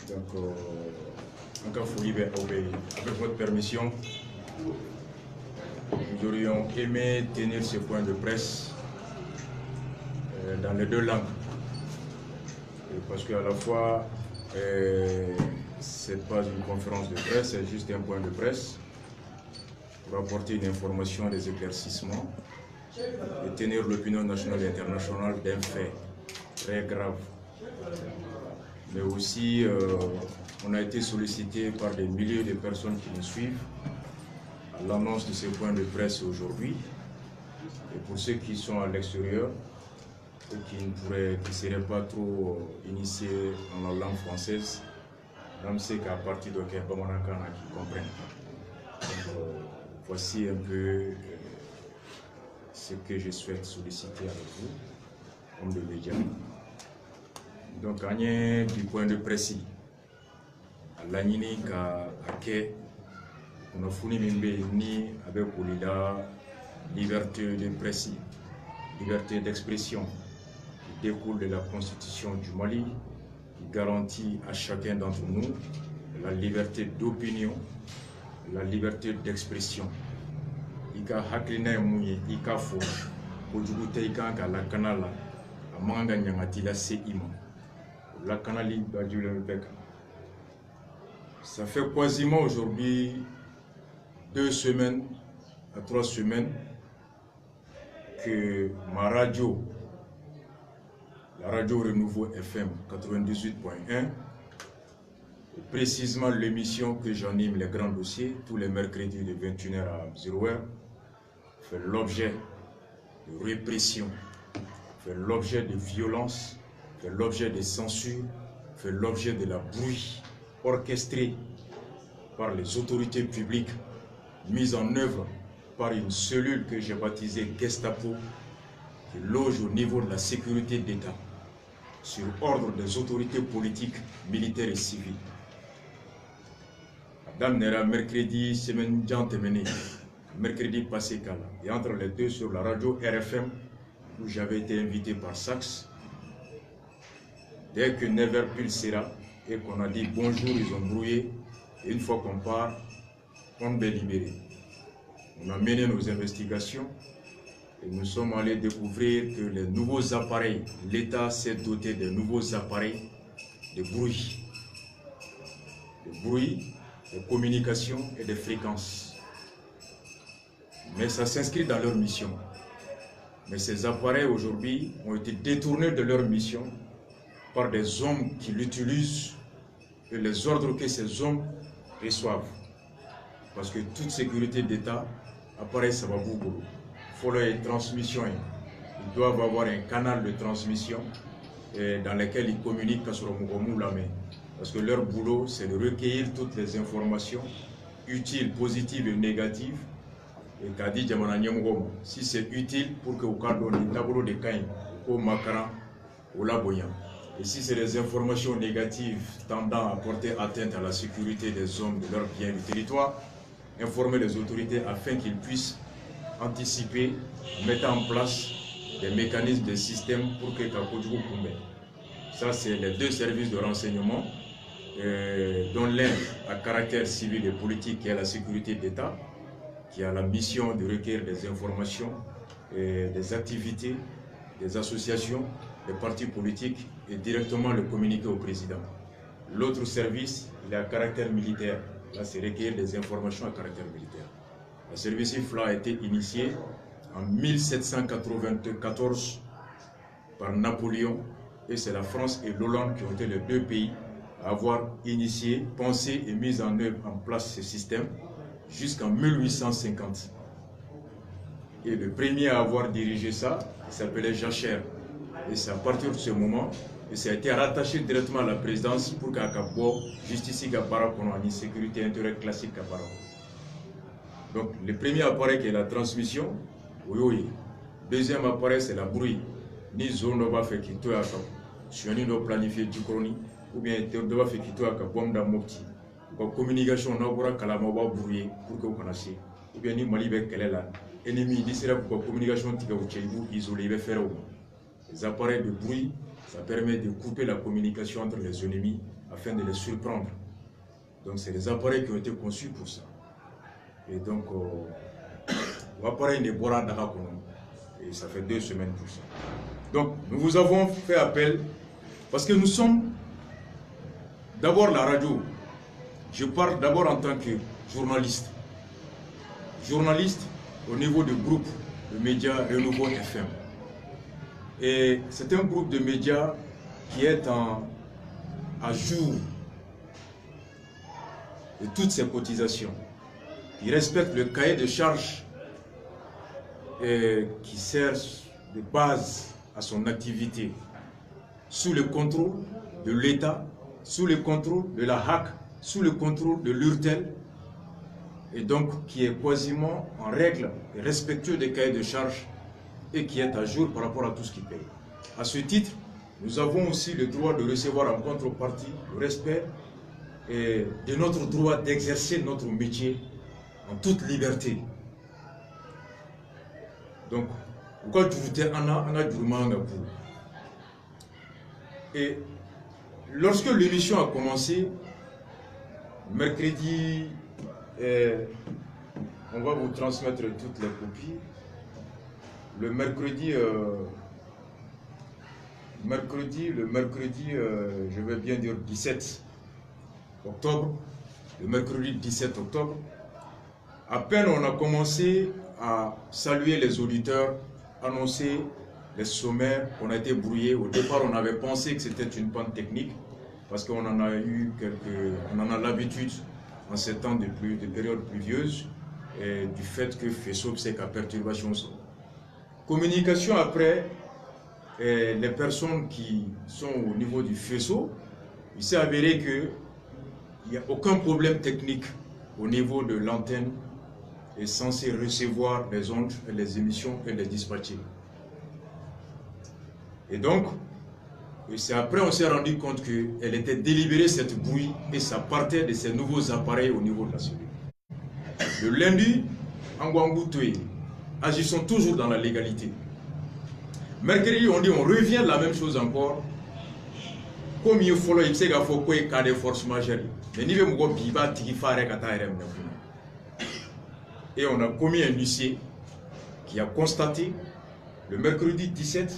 Donc, en cas folie, avec votre permission, nous aurions aimé tenir ce point de presse dans les deux langues. Parce qu'à la fois, ce n'est pas une conférence de presse, c'est juste un point de presse pour apporter une information, des éclaircissements et tenir l'opinion nationale et internationale d'un fait très grave. Mais aussi, on a été sollicité par des milliers de personnes qui nous suivent à l'annonce de ce point de presse aujourd'hui. Et pour ceux qui sont à l'extérieur et qui ne seraient pas trop initiés en la langue française, on sait qu'à partir de Kebamanakana qui comprennent. Donc, voici un peu ce que je souhaite solliciter avec vous, homme de médias. Donc, du point de presse, à l'année on a fourni ni avec la liberté de presse, liberté d'expression qui découle de la constitution du Mali, qui garantit à chacun d'entre nous la liberté d'opinion, la liberté d'expression. Ika haklina mouye, ika fo, ojuguta ika ka la kanala, amanga nyangati la se ima. La canali badule bec. Ça fait quasiment aujourd'hui 2 semaines à 3 semaines que ma radio, la radio Renouveau FM 98.1, précisément l'émission que j'anime, les grands dossiers, tous les mercredis de 21h à 0h, fait l'objet de répression, fait l'objet de violence, fait l'objet de censure, fait l'objet de la brouille orchestrée par les autorités publiques, mise en œuvre par une cellule que j'ai baptisée Gestapo, qui loge au niveau de la sécurité d'État, sur ordre des autorités politiques, militaires et civiles. Madame Nera, mercredi, semaine terminée, mercredi passé, et entre les deux sur la radio RFM, où j'avais été invité par Saxe, dès que 9h pile sera et qu'on a dit bonjour, ils ont brouillé, et une fois qu'on part, on va libérer. On a mené nos investigations et nous sommes allés découvrir que les nouveaux appareils, l'État s'est doté de nouveaux appareils de bruit, de communication et de fréquences. Mais ça s'inscrit dans leur mission. Mais ces appareils aujourd'hui ont été détournés de leur mission par des hommes qui l'utilisent et les ordres que ces hommes reçoivent. Parce que toute sécurité d'État, appareil ça va beaucoup. Il faut leur transmission. Ils doivent avoir un canal de transmission dans lequel ils communiquent sur le main. Parce que leur boulot, c'est de recueillir toutes les informations utiles, positives et négatives. Et Kadi Djamananyamogom, si c'est utile pour que vous donne le tableau de Kain, au Makaran, au Laboyan. Et si c'est des informations négatives tendant à porter atteinte à la sécurité des hommes, de leurs biens, du territoire, informer les autorités afin qu'ils puissent anticiper, mettre en place des mécanismes, des systèmes pour que Kakodjou Koumbe. Ça, c'est les 2 services de renseignement, dont l'un à caractère civil et politique, qui est la sécurité d'État, qui a la mission de recueillir des informations, des activités, des associations, des partis politiques et directement le communiquer au président. L'autre service, il est à caractère militaire. Là, c'est recueillir des informations à caractère militaire. Le service IFLA a été initié en 1794 par Napoléon et c'est la France et l'Hollande qui ont été les 2 pays à avoir initié, pensé et mis en œuvre en place ce système jusqu'en 1850. Et le premier à avoir dirigé ça, il s'appelait Jacher. Et c'est à partir de ce moment, et ça a été rattaché directement à la présidence pour qu'Akabo, justice Gapara, qu'on a une sécurité intérieure classique Gapara. Donc le premier appareil qui est la transmission, oui. Deuxième appareil c'est la bruit. Ni zone va faire qui toi sur une planifier du chronique, ou bien tu vas faire qui toi bombe dans mopti. La communication n'a pas calamaba brouillé pour que vous connaissiez. Ou bien ni Mali avec quelle est là. Ennemi, d'ici là pour la communication, tu vas isoler, faire. Les appareils de bruit, Ça permet de couper la communication entre les ennemis afin de les surprendre. Donc c'est des appareils qui ont été conçus pour ça. Et donc, l'appareil n'est pas là, et ça fait 2 semaines pour ça. Donc, nous vous avons fait appel parce que nous sommes d'abord la radio. Je parle d'abord en tant que journaliste. Journaliste au niveau du groupe de médias Renouveau FM. Et c'est un groupe de médias qui est à jour de toutes ses cotisations. Il respecte le cahier de charges qui sert de base à son activité sous le contrôle de l'État, sous le contrôle de la HAC, sous le contrôle de l'URTEL, et donc qui est quasiment en règle et respectueux des cahiers de charges et qui est à jour par rapport à tout ce qu'il paye. À ce titre, nous avons aussi le droit de recevoir en contrepartie le respect de notre droit d'exercer notre métier en toute liberté. Donc, pourquoi et lorsque l'émission a commencé, mercredi, on va vous transmettre toutes les copies. Le mercredi, je vais bien dire 17 octobre, le mercredi 17 octobre, à peine on a commencé à saluer les auditeurs, annoncer les sommaires, on a été brouillé. Au départ, on avait pensé que c'était une panne technique, parce qu'on en a eu on en a l'habitude en ces temps de périodes pluvieuses, et du fait que FESOP, c'est qu'à perturbation sont. Communication après, les personnes qui sont au niveau du FESO, il s'est avéré qu'il n'y a aucun problème technique au niveau de l'antenne est censée recevoir les ondes, les émissions et les dispatcher. Et donc, c'est après on s'est rendu compte qu'elle était délibérée cette bouille et ça partait de ces nouveaux appareils au niveau de la cellule. Le lundi, en Guangoutoé, agissons toujours dans la légalité. Mercredi, on dit on revient la même chose encore. Comme il faut le faire, il faut qu'il y ait des forces majeures. Et on a commis un huissier qui a constaté le mercredi 17,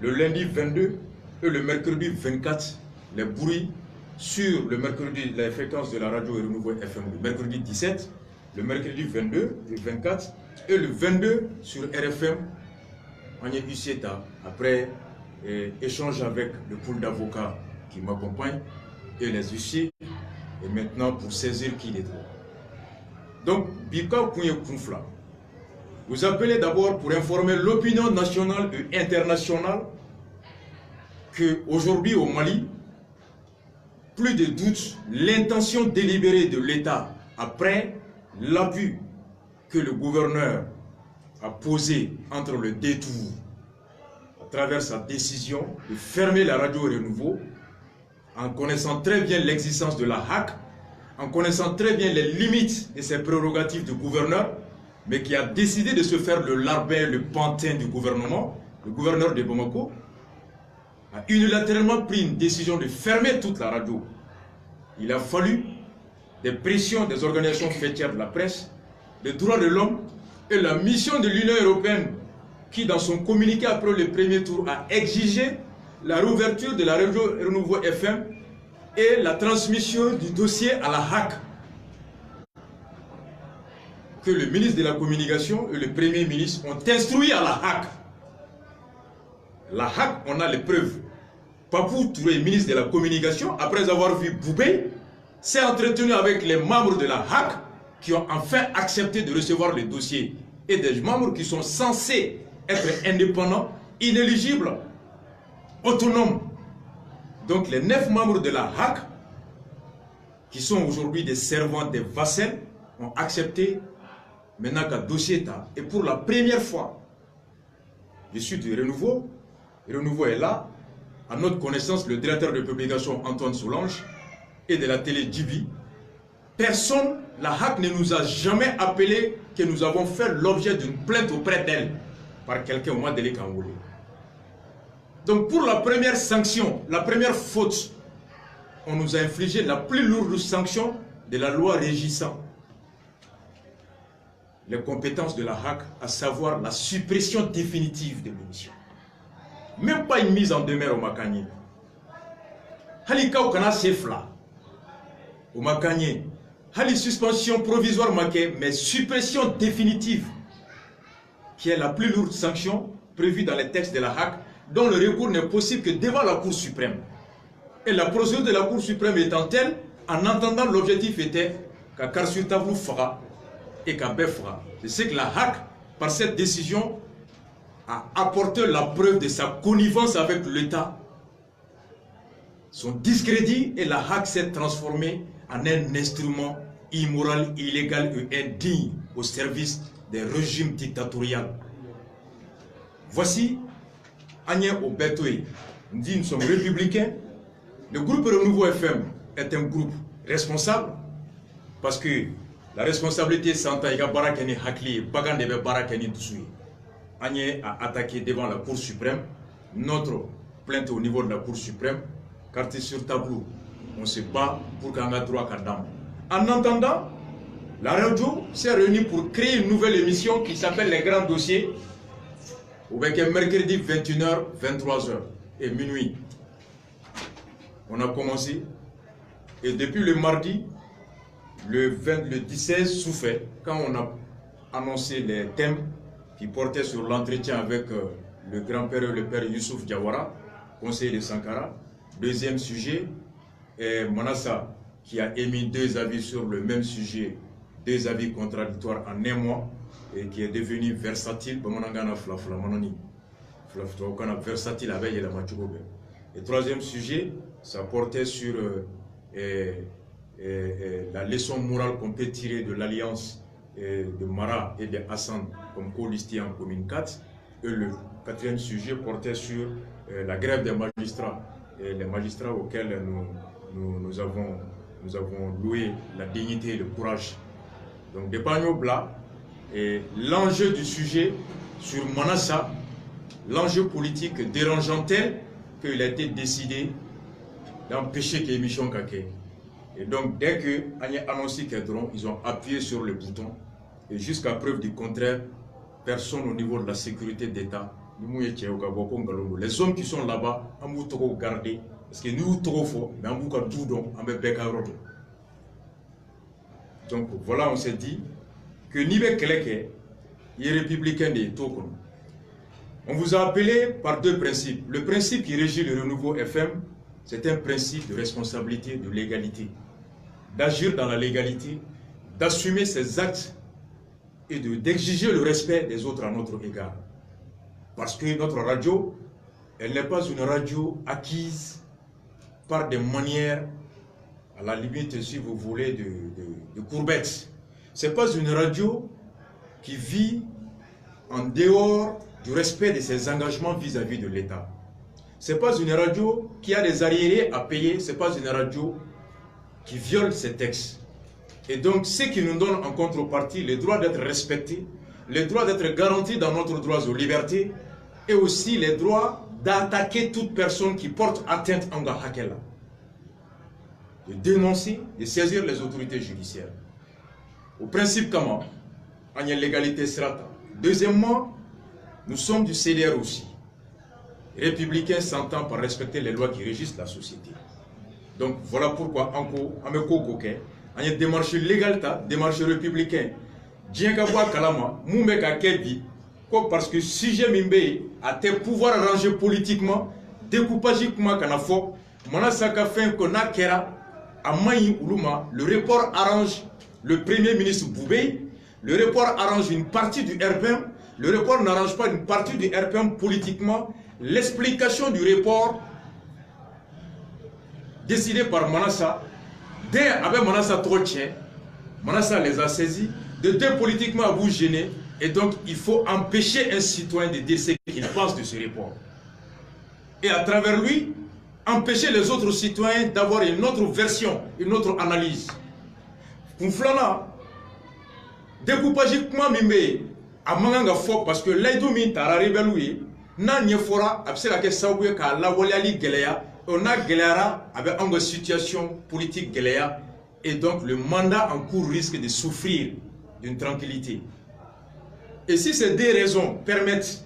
le lundi 22 et le mercredi 24 les bruits sur le mercredi, la fréquence de la radio Renouveau FM, le mercredi 17, le mercredi 22 et 24 et le 22 sur RFM. Après échange avec le pool d'avocats qui m'accompagne et les huissiers, et maintenant pour saisir qui les droits. Donc, Bika Kounye Kounfla, vous appelez d'abord pour informer l'opinion nationale et internationale qu'aujourd'hui au Mali, plus de doute, l'intention délibérée de l'État, après l'abus que le gouverneur a posé entre le détour, à travers sa décision de fermer la radio Renouveau, en connaissant très bien l'existence de la HAC, en connaissant très bien les limites de ses prérogatives de gouverneur, mais qui a décidé de se faire le larbin, le pantin du gouvernement, le gouverneur de Bamako, a unilatéralement pris une décision de fermer toute la radio. Il a fallu des pressions des organisations fêtières de la presse, des droits de l'homme et la mission de l'Union européenne qui, dans son communiqué après le premier tour, a exigé la réouverture de la radio Renouveau FM et la transmission du dossier à la HAC. Que le ministre de la Communication et le Premier ministre ont instruit à la HAC. La HAC, on a les preuves. Papou Touré, ministre de la Communication, après avoir vu Boubé, s'est entretenu avec les membres de la HAC qui ont enfin accepté de recevoir le dossier, et des membres qui sont censés être indépendants, inéligibles, autonomes. Donc les 9 membres de la HAC, qui sont aujourd'hui des servants, des vassals, ont accepté maintenant qu'un dossier est là. Et pour la première fois, je suis du Renouveau, Renouveau est là, à notre connaissance, le directeur de publication Antoine Solange et de la télé Djibi. Personne, la HAC ne nous a jamais appelé que nous avons fait l'objet d'une plainte auprès d'elle par quelqu'un au mois de l'Ekangoulé. Donc pour la première sanction, la première faute, on nous a infligé la plus lourde sanction de la loi régissant les compétences de la HAC, à savoir la suppression définitive de l'émission. Même pas une mise en demeure au Makanye. Halika au Kana Sefla, au Makanye, Hali suspension provisoire Maké, mais suppression définitive, qui est la plus lourde sanction prévue dans les textes de la HAC, dont le recours n'est possible que devant la Cour suprême. Et la procédure de la Cour suprême étant telle, en entendant l'objectif était qu'à Karsurtavou fera et qu'à Befra. C'est que la HAC, par cette décision, a apporté la preuve de sa connivence avec l'État, son discrédit, et la HAC s'est transformée en un instrument immoral, illégal et indigne au service des régimes dictatoriaux. Voici Agnès Obetoé. Nous dit nous sommes républicains. Le groupe Renouveau FM est un groupe responsable parce que la responsabilité s'entend à Barakani Hakli, Bagandebe Barakani Dusui. Agnès a attaqué devant la Cour suprême. Notre plainte au niveau de la Cour suprême, carte sur tableau. On se bat pour qu'on ait droit à Kadam. En entendant, la radio s'est réunie pour créer une nouvelle émission qui s'appelle Les Grands Dossiers, avec un mercredi 21h, 23h et minuit. On a commencé et depuis le mardi, le 16 sous-fait, quand on a annoncé les thèmes qui portaient sur l'entretien avec le grand-père et le père Youssouf Diawara, conseiller de Sankara. Deuxième sujet, Manassa qui a émis 2 avis sur le même sujet, 2 avis contradictoires en un mois et qui est devenu versatile. Versatile avec la Machugobe. Et troisième sujet, ça portait sur la leçon morale qu'on peut tirer de l'alliance de Mara et de Hassan comme co-listés en commune 4. Et le 4e sujet portait sur la grève des magistrats, et les magistrats auxquels nous avons loué la dignité et le courage. Donc des panneaux blancs, et l'enjeu du sujet sur Manassa, l'enjeu politique dérangeant tel qu'il a été décidé d'empêcher que l'émission Kake. Et donc dès que Agnès a annoncé qu'Edron, ils ont appuyé sur le bouton, et jusqu'à preuve du contraire, personne au niveau de la sécurité d'État, les hommes qui sont là-bas, on va garder, parce que nous, trop fort, mais on va tout donc, on va. Donc voilà, on s'est dit que Nibe Keleke, il est républicain des Tokon. On vous a appelé par 2 principes. Le principe qui régit le Renouveau FM, c'est un principe de responsabilité, de légalité. D'agir dans la légalité, d'assumer ses actes et d'exiger le respect des autres à notre égard. Parce que notre radio, elle n'est pas une radio acquise par des manières, à la limite, si vous voulez, de courbettes. Ce n'est pas une radio qui vit en dehors du respect de ses engagements vis-à-vis de l'État. Ce n'est pas une radio qui a des arriérés à payer, ce n'est pas une radio qui viole ses textes. Et donc, ce qui nous donne en contrepartie le droit d'être respecté, le droit d'être garanti dans notre droit aux libertés, et aussi les droits d'attaquer toute personne qui porte atteinte à Ngahakela. De dénoncer, de saisir les autorités judiciaires. Au principe, comment? Il y a l'égalité strata. Deuxièmement, nous sommes du CDR aussi. Républicains s'entend par respecter les lois qui régissent la société. Donc voilà pourquoi, on a une démarche légale, démarche républicaine. Djengabwa Kalama, Moumeka Kebi, parce que si j'ai Mimbe a tes pouvoirs arrangés politiquement, découpagiquement, Kanafo, Manasaka fin Kona Kera, à Maï Oulouma, le report arrange le premier ministre Boubé, le report arrange une partie du RPM, le report n'arrange pas une partie du RPM politiquement. L'explication du report décidé par Manassa, dès avec Manassa Troche, Manassa les a saisis, de 2 politiquement à vous gêner, et donc il faut empêcher un citoyen de dire ce qu'il pense de ce report. Et à travers lui, empêcher les autres citoyens d'avoir une autre version, une autre analyse. Kouflana, découpagiquement mimé, à Manganga Fok, parce que l'aïdoumi t'a rebelloué, n'a ɲɛfɔra a bɛ se ka kɛ sababu ye k'a lawaleyali gɛlɛya n'a gɛlɛyara a bɛ anw ka situation politique gɛlɛya et donc le mandat en cours risque de souffrir d'une tranquillité. Et si ces deux raisons permettent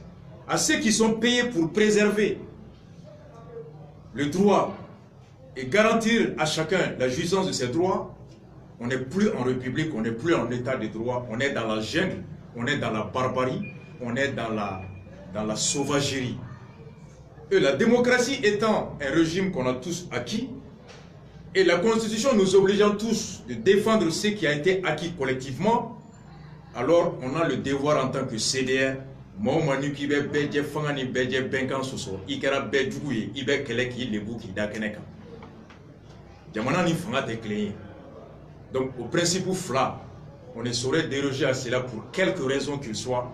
à ceux qui sont payés pour préserver le droit et garantir à chacun la jouissance de ses droits, on n'est plus en république, on n'est plus en état de droit, on est dans la jungle, on est dans la barbarie, on est dans la sauvagerie. Et la démocratie étant un régime qu'on a tous acquis, et la Constitution nous obligeant tous de défendre ce qui a été acquis collectivement, alors on a le devoir en tant que CDR, Maumanu qui be bedje fangani bedje benkan soso, ikera bedjouye, ibe keleki lebu ki da keneka. Jamana ni fanga te clé. Donc au principe fla, on ne saurait déroger à cela pour quelque raison qu'il soit.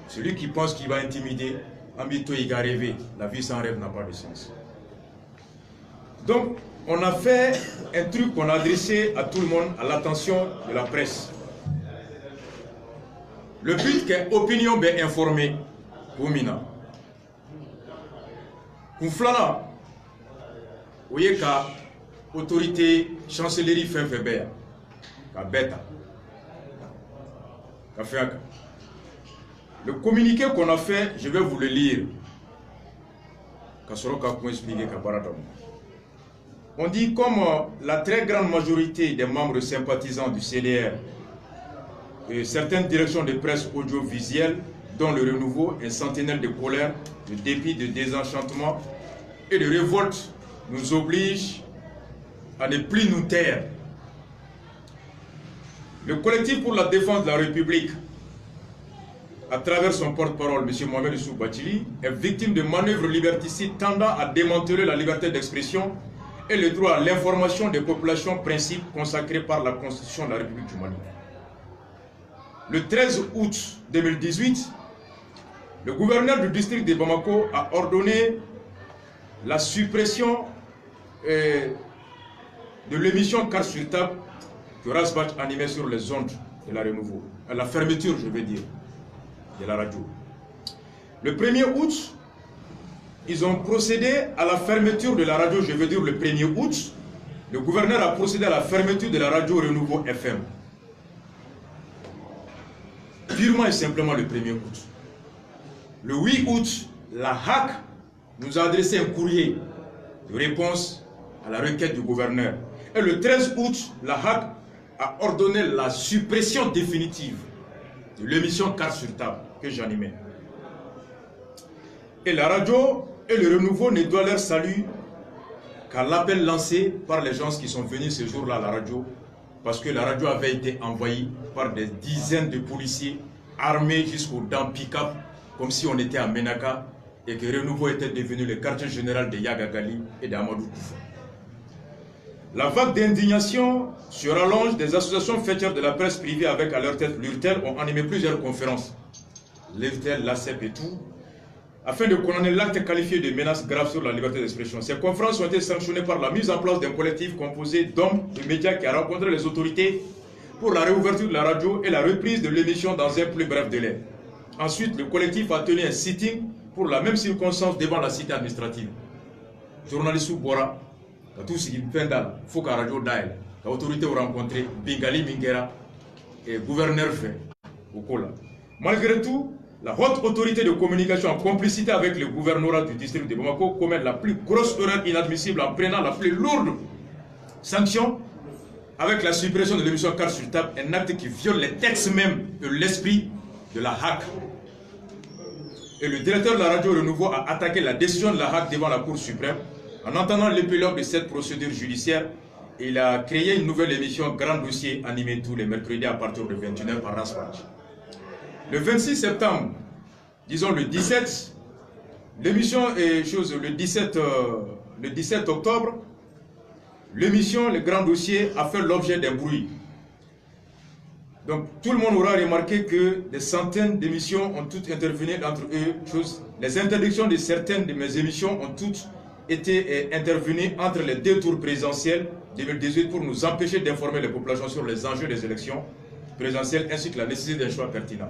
Celui qui pense qu'il va intimider, Ambito il va rêver. La vie sans rêve n'a pas de sens. Donc on a fait un truc qu'on a adressé à tout le monde, à l'attention de la presse. Le but que l'opinion soit informée, pour Mina. Pour Flana, vous voyez que l'autorité, chancellerie fait Weber, Beta, le communiqué qu'on a fait, je vais vous le lire. On dit comme la très grande majorité des membres sympathisants du CDR et certaines directions de presse audiovisuelle, dont le Renouveau, un sentinelle de colère, de dépit, de désenchantement et de révolte, nous oblige à ne plus nous taire. Le collectif pour la défense de la République, à travers son porte-parole, M. Mohamed Issou Bachili, est victime de manœuvres liberticides tendant à démanteler la liberté d'expression et le droit à l'information des populations, principe consacré par la Constitution de la République du Mali. Le 13 août 2018, le gouverneur du district de Bamako a ordonné la suppression de l'émission Carte sur table que Rasbach animait sur les ondes de la Renouveau. À la fermeture, je veux dire, de la radio. Le 1er août, ils ont procédé à la fermeture de la radio, je veux dire le 1er août. Le gouverneur a procédé à la fermeture de la radio Renouveau FM. Purement et simplement le 1er août. Le 8 août, la HAC nous a adressé un courrier de réponse à la requête du gouverneur. Et le 13 août, la HAC a ordonné la suppression définitive de l'émission Carte sur table que j'animais. Et la radio et le Renouveau ne doivent leur salut qu'à l'appel lancé par les gens qui sont venus ce jour-là à la radio, parce que la radio avait été envahie par des dizaines de policiers armés jusqu'aux dents pick-up, comme si on était à Menaka et que Renouveau était devenu le quartier général de Yagagali et d'Amadou Koufa. La vague d'indignation sur rallonge des associations fêtières de la presse privée avec à leur tête l'URTEL ont animé plusieurs conférences, l'URTEL, l'ACEP et tout, afin de condamner l'acte qualifié de menace grave sur la liberté d'expression. Ces conférences ont été sanctionnées par la mise en place d'un collectif composé d'hommes de médias qui a rencontré les autorités pour la réouverture de la radio et la reprise de l'émission dans un plus bref délai. Ensuite, le collectif a tenu un sitting pour la même circonstance devant la cité administrative. Journaliste Bora, tout ce qui fait il faut que la radio d'aille, que l'autorité a rencontré Bingali Mingera et gouverneur fait au Kola. Malgré tout, la haute autorité de communication en complicité avec le gouvernorat du district de Bamako commet la plus grosse erreur inadmissible en prenant la plus lourde sanction avec la suppression de l'émission Carte sur table, un acte qui viole les textes même de l'esprit de la HAC. Et le directeur de la radio Renouveau a attaqué la décision de la HAC devant la Cour suprême. En entendant l'épilogue de cette procédure judiciaire, il a créé une nouvelle émission Grand Dossier animée tous les mercredis à partir de 21h par Rasbach. Le 26 septembre, disons le 17, l'émission est chose le 17 octobre, l'émission Le Grand Dossier a fait l'objet d'un bruit. Donc tout le monde aura remarqué que des centaines d'émissions ont toutes intervenu entre eux. Les interdictions de certaines de mes émissions ont toutes été intervenues entre les deux tours présidentiels 2018 pour nous empêcher d'informer les populations sur les enjeux des élections présidentielles ainsi que la nécessité d'un choix pertinent.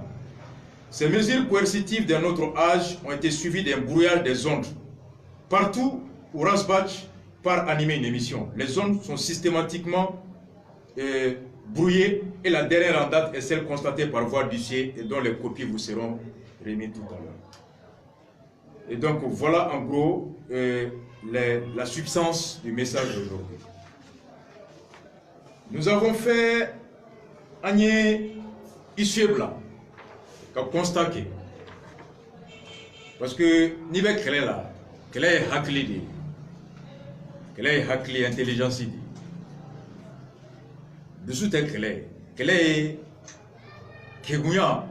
Ces mesures coercitives d'un autre âge ont été suivies d'un brouillage des ondes. Partout où Ransbach part animer une émission, les ondes sont systématiquement brouillées et la dernière en date est celle constatée par voie d'huissier et dont les copies vous seront remises tout à l'heure. Et donc voilà en gros la substance du message d'aujourd'hui. Nous avons fait Agnès Issuebla, qui a constaté. Parce que ni bien qu'elle est là, qu'elle est hackli, intelligence. Dessous qu'elle est Kegunya,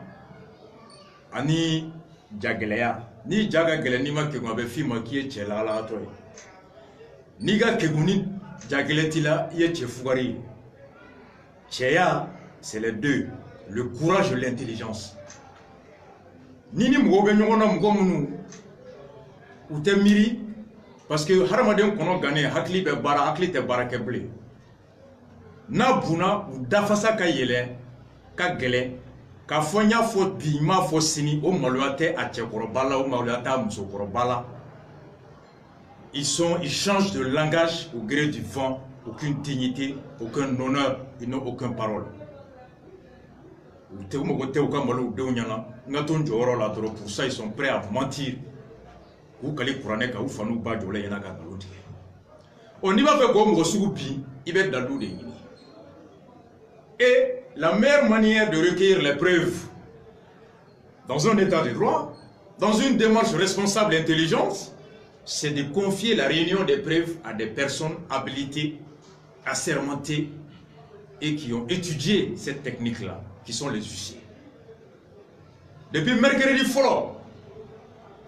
Ani Jagelea, ni Jaga Gelenima qui m'avait fait maquiller Tchela la toi. Niga Keguni Jageletila, Yetchefouari. Tchéa, c'est les deux, le courage et l'intelligence. Nini Mougobenyona Mugomunu, ou te miri, parce que Haramadem kono gagné, Hakli be bara, Hakli te bara keble. Na buna, ou dafasa ka yele, ka gele, ka fonya fo bima fo sini, o maluate a tchekorobala, o maluate a musokorobala. Ils changent de langage au gré du vent. Aucune dignité, aucun honneur, ils n'ont aucune parole. Pour ça, ils sont prêts à mentir. On y va faire comme et la meilleure manière de recueillir les preuves dans un état de droit, dans une démarche responsable et intelligente, c'est de confier la réunion des preuves à des personnes habilitées, assermentés et qui ont étudié cette technique-là, qui sont les huissiers. Depuis mercredi follow,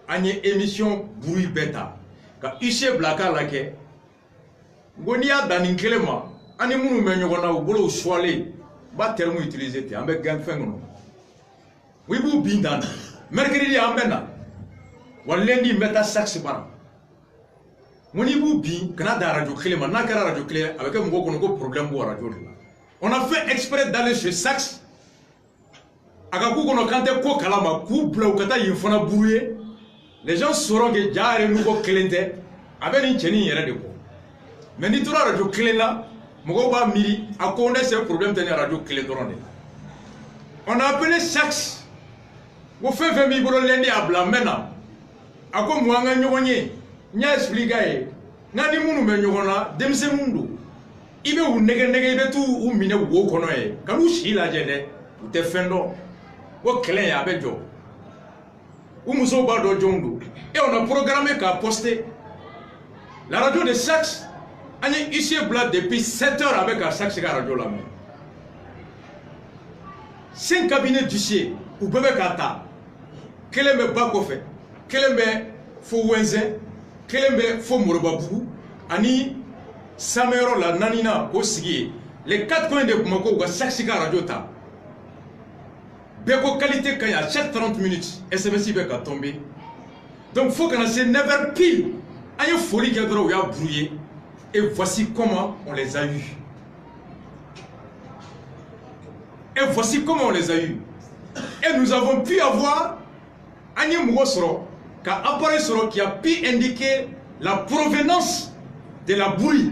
il y a une émission bruit bêta. Quand huissier blaka lake, gonia daninkelema, ani munu menyogona ou bolo choisir, ba terme utilisé te, ambe gang fengono. Oui bu bindan, mercredi ambena, walendi meta sax bara. On a fait exprès d'aller chez Sax. Les gens sauront que Jare nouveau Clénté avec une chenille de quoi. Mais ni tout la radio Cléna, Mogoba Miri, a connaît ce problème de la radio Clédorone. On a appelé Sax. Vous faites 20 000 lundi à Blamena. A quoi moi gagné? Nya expliquer ngani munu menyona demse mundu ibe unege ibe tu umine wo kono e kanu shila jene ute fendo wo kele ya bejo umuso ba do jondu et on a programmé qu'à poster la radio de Sax ani ici blad depuis 7 heures avec la Sax radio là même 5 cabinets d'huissiers ou bebe kata kele me bako fait kele me fo wenze Kelembe fo Morobabu, ani Samero la Nanina Osigi, les 4 coins de Bamako ou Saxika Radiota. Beko qualité quand il y a chaque 30 minutes, SMS va tomber. Donc il faut qu'on ait 9 heures pile. Il y a une folie qui a brouillé. Et voici comment on les a eus. Et voici comment on les a eus. Et nous avons pu avoir Agnès Mougosoro, qui a pu indiquer la provenance de la bouille.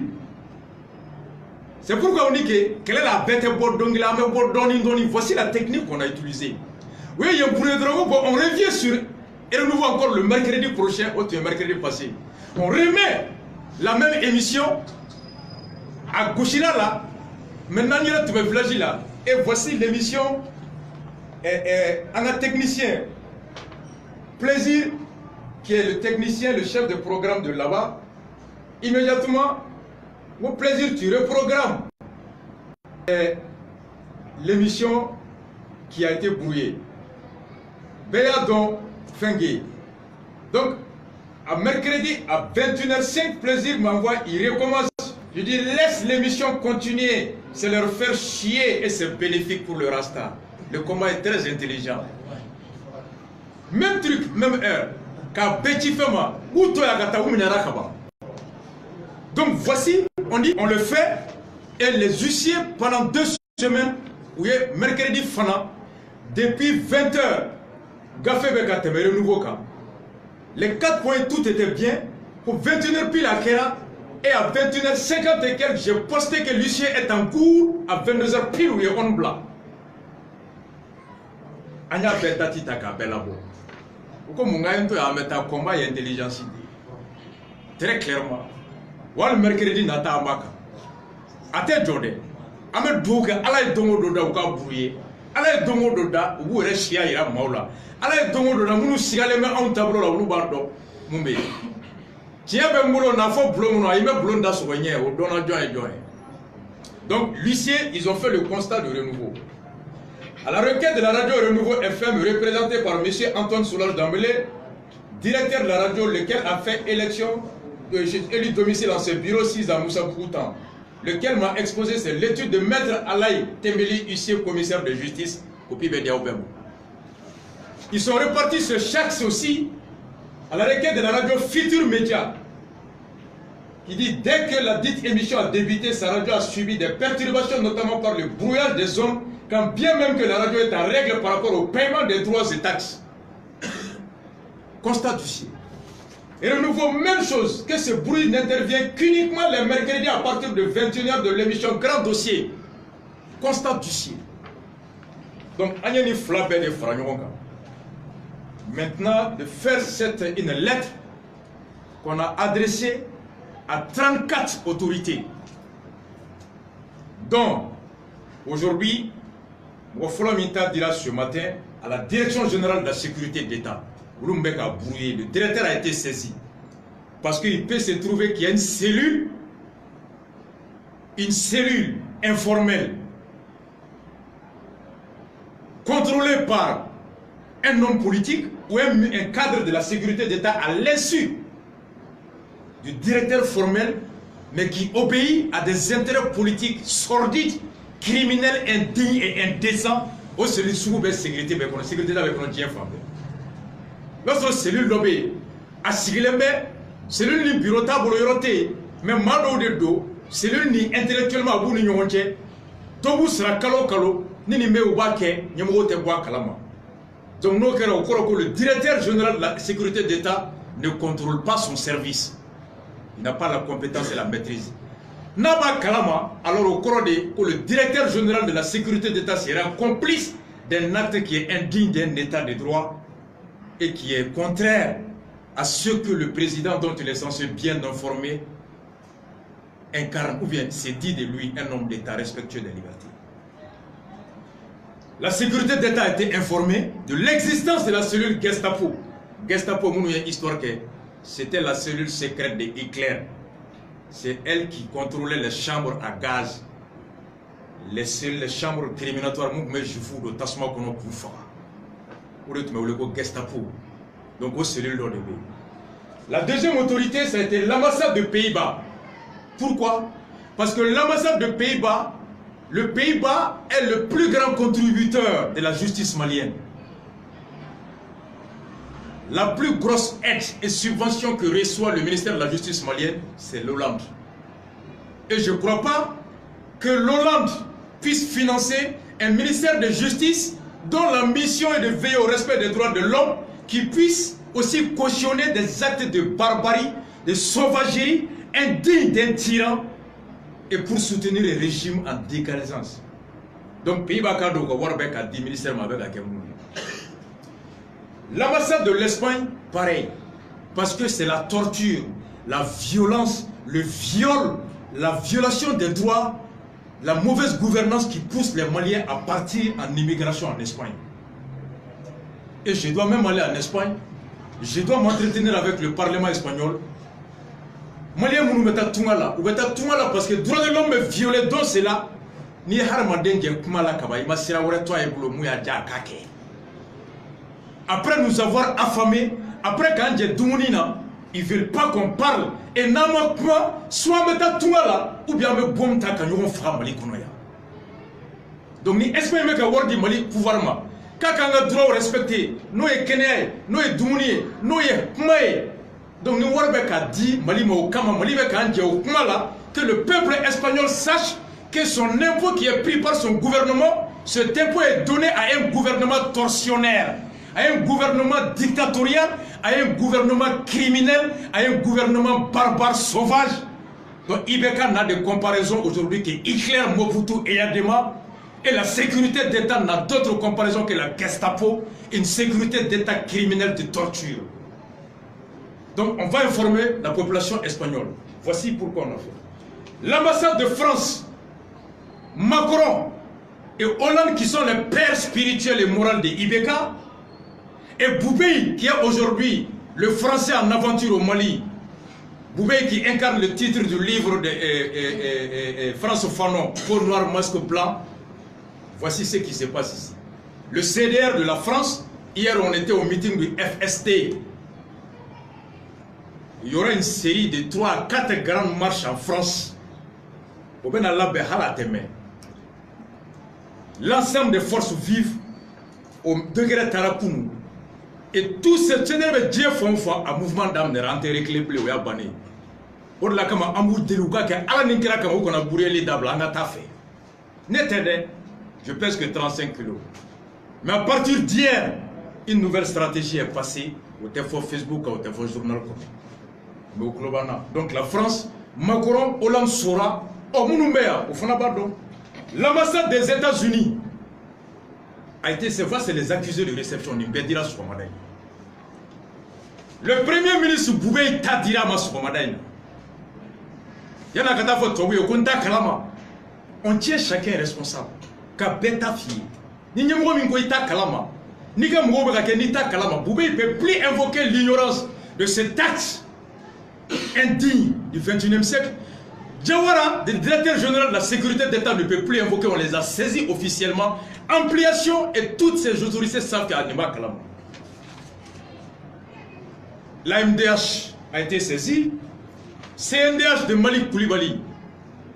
C'est pourquoi on dit que quelle est la bête voici la technique qu'on a utilisée. Oui, il y a un bouille de drogue, on revient sur, et de nouveau encore le mercredi prochain, ou le mercredi passé. On remet la même émission à Gouchina là, maintenant il y a tout le village là, et voici l'émission, un technicien, Plaisir, qui est le technicien, le chef de programme de là-bas, immédiatement, au Plaisir, tu reprogrammes l'émission qui a été brouillée. Béadon Fengue. Donc, à mercredi, à 21h05, Plaisir m'envoie, il recommence. Je dis, laisse l'émission continuer. C'est leur faire chier et c'est bénéfique pour le Rasta. Le combat est très intelligent. Même truc, même heure. Donc voici, on dit, on le fait, et les huissiers pendant 2 semaines, oui, mercredi fana, depuis 20 h Gafé Beka Temere nouveau cas. Les 4 points, tout était bien. Pour 21h pile à Kera. Et à 21h50 et quelques, j'ai posté que Lucien est en cours. À 22h pile, où il est on blanc. Anya Betati Taka Belabo. Comme on a un peu à mettre un combat et intelligence. Très clairement. Wal mercredi nata amaka. Ate jode. Ame douga ala e dongo doda uka brouiller. Ala e dongo doda ou re chia ira maula. Ala e dongo doda munu sigale me on tableau la ulu bardo. Mumbe. Tiens ben moulo na fo blongo no ayime blonda soigné au dona joy joy. Donc Lucien, ils ont fait le constat de renouveau. À la requête de la radio Renouveau FM représentée par M. Antoine Soulage Dambélé, directeur de la radio, lequel a fait élection, élu domicile dans ce bureau 6 à Moussa Boutan, lequel m'a exposé c'est l'étude de Maître Alaï Tembeli, huissier commissaire de justice, Kopi Bediaoubem. Ils sont repartis sur chaque souci à la requête de la radio Futur Média, qui dit dès que la dite émission a débuté, sa radio a subi des perturbations, notamment par le brouillage des ondes, quand bien même que la radio est en règle par rapport au paiement des droits et taxes. Constat du ciel. Et de nouveau, même chose, que ce bruit n'intervient qu'uniquement les mercredis à partir de 21h de l'émission Grand Dossier. Constat du ciel. Donc, Agnani Flabé de Franyonga. Maintenant, de faire une lettre qu'on a adressée à 34 autorités. Donc, aujourd'hui, Minta dira ce matin à la Direction Générale de la Sécurité d'État. Le directeur a été saisi. Parce qu'il peut se trouver qu'il y a une cellule informelle contrôlée par un homme politique ou un cadre de la sécurité d'État à l'insu du directeur formel, mais qui obéit à des intérêts politiques sordides, criminels, indignes et indécents au celui sous la sécurité d'État avec notre Dieu. Lorsque cellule lobby a sigilé, cellule ni bureau table yoroté, mais mano de dos, cellule ni intellectuellement à bout ni yonche, tobu sera kalo, ni me ubake, ni mote bois kalama. Donc, nous, le directeur général de la sécurité d'État ne contrôle pas son service. Il n'a pas la compétence et la maîtrise. Naba Kalama, alors au cours que le directeur général de la sécurité d'État sera complice d'un acte qui est indigne d'un État de droit et qui est contraire à ce que le président dont il est censé bien informer incarne, ou bien s'est dit de lui un homme d'État respectueux des libertés. La sécurité d'État a été informée de l'existence de la cellule Gestapo. Gestapo, il y a une histoire que c'était la cellule secrète de Hitler. C'est elle qui contrôlait les chambres à gaz, les chambres criminatoires. Mais je fous de Tasma qu'on a pu faire. Ou Gestapo. Donc, aux cellules d'ODB. La deuxième autorité, ça a été l'ambassade de Pays-Bas. Pourquoi? Parce que l'ambassade de Pays-Bas, le Pays-Bas est le plus grand contributeur de la justice malienne. La plus grosse aide et subvention que reçoit le ministère de la Justice malienne, c'est l'Hollande. Et je ne crois pas que l'Hollande puisse financer un ministère de justice dont la mission est de veiller au respect des droits de l'homme, qui puisse aussi cautionner des actes de barbarie, de sauvagerie, indignes d'un tyran, et pour soutenir les régimes en décadence. Donc, Pays-Bas, a dit ministère avec la l'ambassade de l'Espagne, pareil. Parce que c'est la torture, la violence, le viol, la violation des droits, la mauvaise gouvernance qui pousse les Maliens à partir en immigration en Espagne. Et je dois même aller en Espagne. Je dois m'entretenir avec le Parlement espagnol. Maliens nous mettent tout là. Ou mettent tout là parce que le droit de l'homme est violé. Donc c'est là. Ni harmadenge kumala kaba. Il m'a sira wore toi et boulot mouya kake. Après nous avoir affamés, après quand j'ai Doumounina, ils ne veulent pas qu'on parle. Et nama quoi, soit mettre tout là, ou bien me bon ta kanyon fra Mali konoya. Donc ni espère me ka word Mali pouvoir ma. Quand on a droit respecter, nous et Kenya, nous et Doumouni, nous et Maï. Donc nous warbe ka dit Mali mo kama Mali be kan je au là que le peuple espagnol sache que son impôt qui est pris par son gouvernement, cet impôt est donné à un gouvernement tortionnaire. à un gouvernement dictatorial, à un gouvernement criminel, à un gouvernement barbare, sauvage. Donc Ibeka n'a de comparaison aujourd'hui que Hitler, Mobutu et Yadema. Et la sécurité d'État n'a d'autre comparaison que la Gestapo, une sécurité d'État criminelle de torture. Donc on va informer la population espagnole. Voici pourquoi on a fait. L'ambassade de France, Macron et Hollande qui sont les pères spirituels et moraux de Ibeka, et Boubei qui est aujourd'hui le français en aventure au Mali, Boubei qui incarne le titre du livre de France Fanon, Peau noire, masque blanc. Voici ce qui se passe ici. Le CDR de la France, hier on était au meeting du FST. Il y aura une série de 3 à 4 grandes marches en France. L'ensemble des forces vives au degré Tarakounou. Et tous ces généraux Dieu font un mouvement d'âme de rentrer clé bleu ou abané. Pour la kama ambour delouka que ala ninkira kama qu'on a bourré les dables en a taffé. N'était je pèse que 35 kilos. Mais à partir d'hier, une nouvelle stratégie est passée au téléphone Facebook, au téléphone journal. Donc la France, Macron, Hollande Sora, au Mounoumea, au Fonabado. L'ambassade des États-Unis a été, c'est les accusés de réception d'Imbedira Soumadaï. Le premier ministre Boubei Tadira Soumadaï. On tient chacun responsable. Il ne peut plus invoquer l'ignorance de cet acte indigne du XXIe siècle. Diawara, le directeur général de la sécurité d'État, ne peut plus invoquer, on les a saisis officiellement. Ampliation et toutes ces autorités savent qu'il y a Anima Kalama. La MDH a été saisie. CNDH de Malik Koulibaly,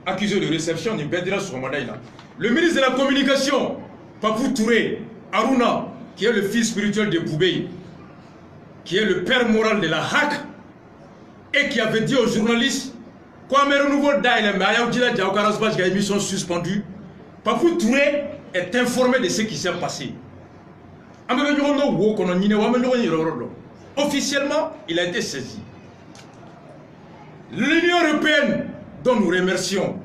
accusé de réception du Bedra Soumadaïna. Le ministre de la Communication, Papou Touré, Aruna, qui est le fils spirituel de Boubei, qui est le père moral de la HAC, et qui avait dit aux journalistes, quoi mais renouveau d'aile, mais Ayaoudila Diaokarasbach, qui a émission suspendue, Papou Touré est informé de ce qui s'est passé. Officiellement, il a été saisi. L'Union européenne, dont nous remercions,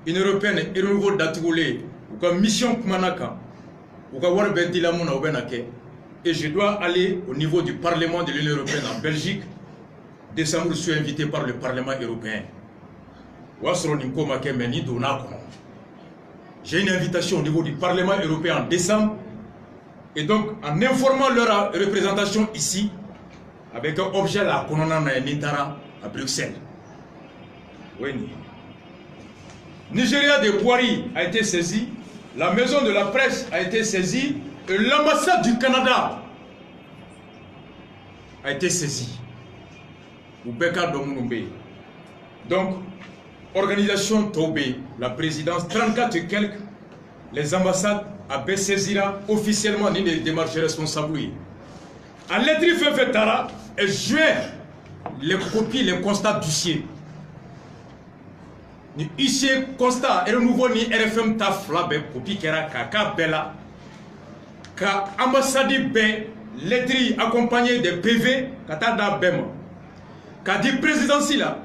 une européenne et renouveau d'Atoulé, ou comme mission Kumanaka, ou comme Warbentilamuna Obenake, et je dois aller au niveau du Parlement de l'Union européenne en Belgique. Décembre, je suis invité par le Parlement européen. J'ai une invitation au niveau du Parlement européen en décembre. Et donc, en informant leur représentation ici, avec un objet là, qu'on en a Nitara à Bruxelles. Oui. Nigeria de Bouari a été saisie, la maison de la presse a été saisie, et l'ambassade du Canada a été saisie. Donc, organisation Tobé, la présidence, 34 et quelques, les ambassades à saisira officiellement les démarches responsables. À l'étri Fefetara et jouer les copies, les constats du ciel. Ni ici constat et le nouveau ni RFM taf la be copie qui era kaka bella ka ambassade be lettre accompagné de PV kata da bema ka di présidentiel là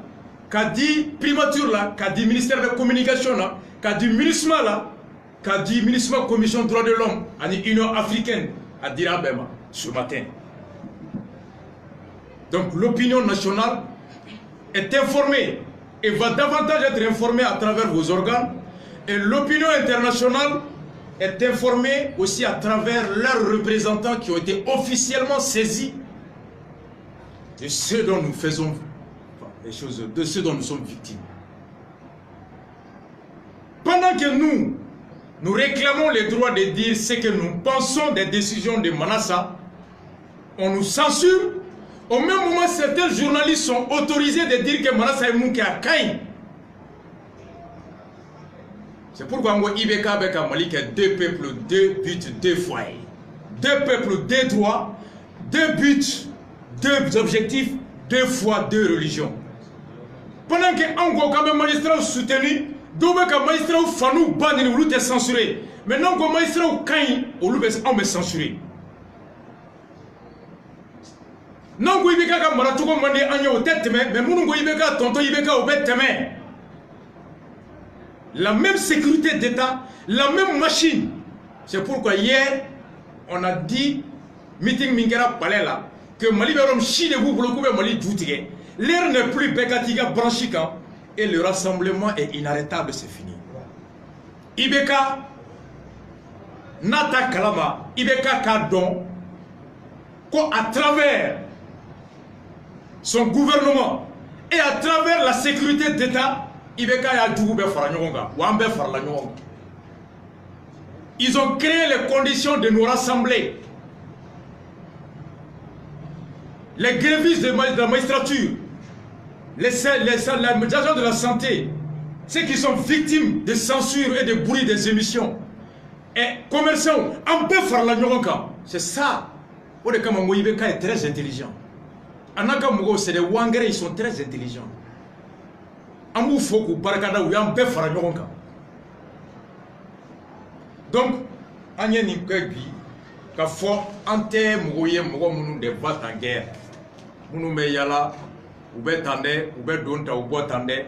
ka di primature là ka di ministère de communication là ka di ministre là ka di ministre commission droits de l'homme ani Union africaine à dira bema ce matin. Donc l'opinion nationale est informée et va davantage être informée à travers vos organes, et l'opinion internationale est informée aussi à travers leurs représentants qui ont été officiellement saisis de ce dont nous faisons les choses, de ce dont nous sommes victimes. Pendant que nous réclamons les droits de dire ce que nous pensons des décisions de Manassa, on nous censure. Au même moment, certains journalistes sont autorisés de dire que Manassa est mouké à Kaïn. C'est pourquoi on Ibeka avec Mali a deux peuples, deux buts, deux foyers. Deux peuples, deux droits, deux buts, deux objectifs, deux foi, deux religions. Pendant que Ango comme magistrat soutenu, Dobeka magistrat Fanou Bani ou est censuré. Maintenant que magistrat Kaïn, on est censuré. Non, vous ibeka ka maratuko mandi anya au tête mais munungo ibeka tonto ibeka au bête mais la même sécurité d'État, la même machine. C'est pourquoi hier on a dit meeting mingera palais là que Mali berom chi de vous pour le coup Mali doutige. L'air n'est plus bekatiga branchikan et le rassemblement est inarrêtable, c'est fini. Ibeka Nata Kalama, Ibeka Kadon, à travers son gouvernement et à travers la sécurité d'État, ils ont créé les conditions de nous rassembler. Les grévistes de la magistrature, les agents de la santé, ceux qui sont victimes de censure et de bruit des émissions, et commerçants, on peut faire la nyonga. C'est ça. Ibeka est très intelligent. Anaka Mugo, c'est des Wangere, ils sont très intelligents. Amou Foku, Barakada, ou Yambe Faranyonga. Donc, Agnès Nikegi, Kafo, Ante Mouye, Mugo Mounou de bat en guerre. Mounou Meyala, Oube Tande, Oube Donta, Oube Tande,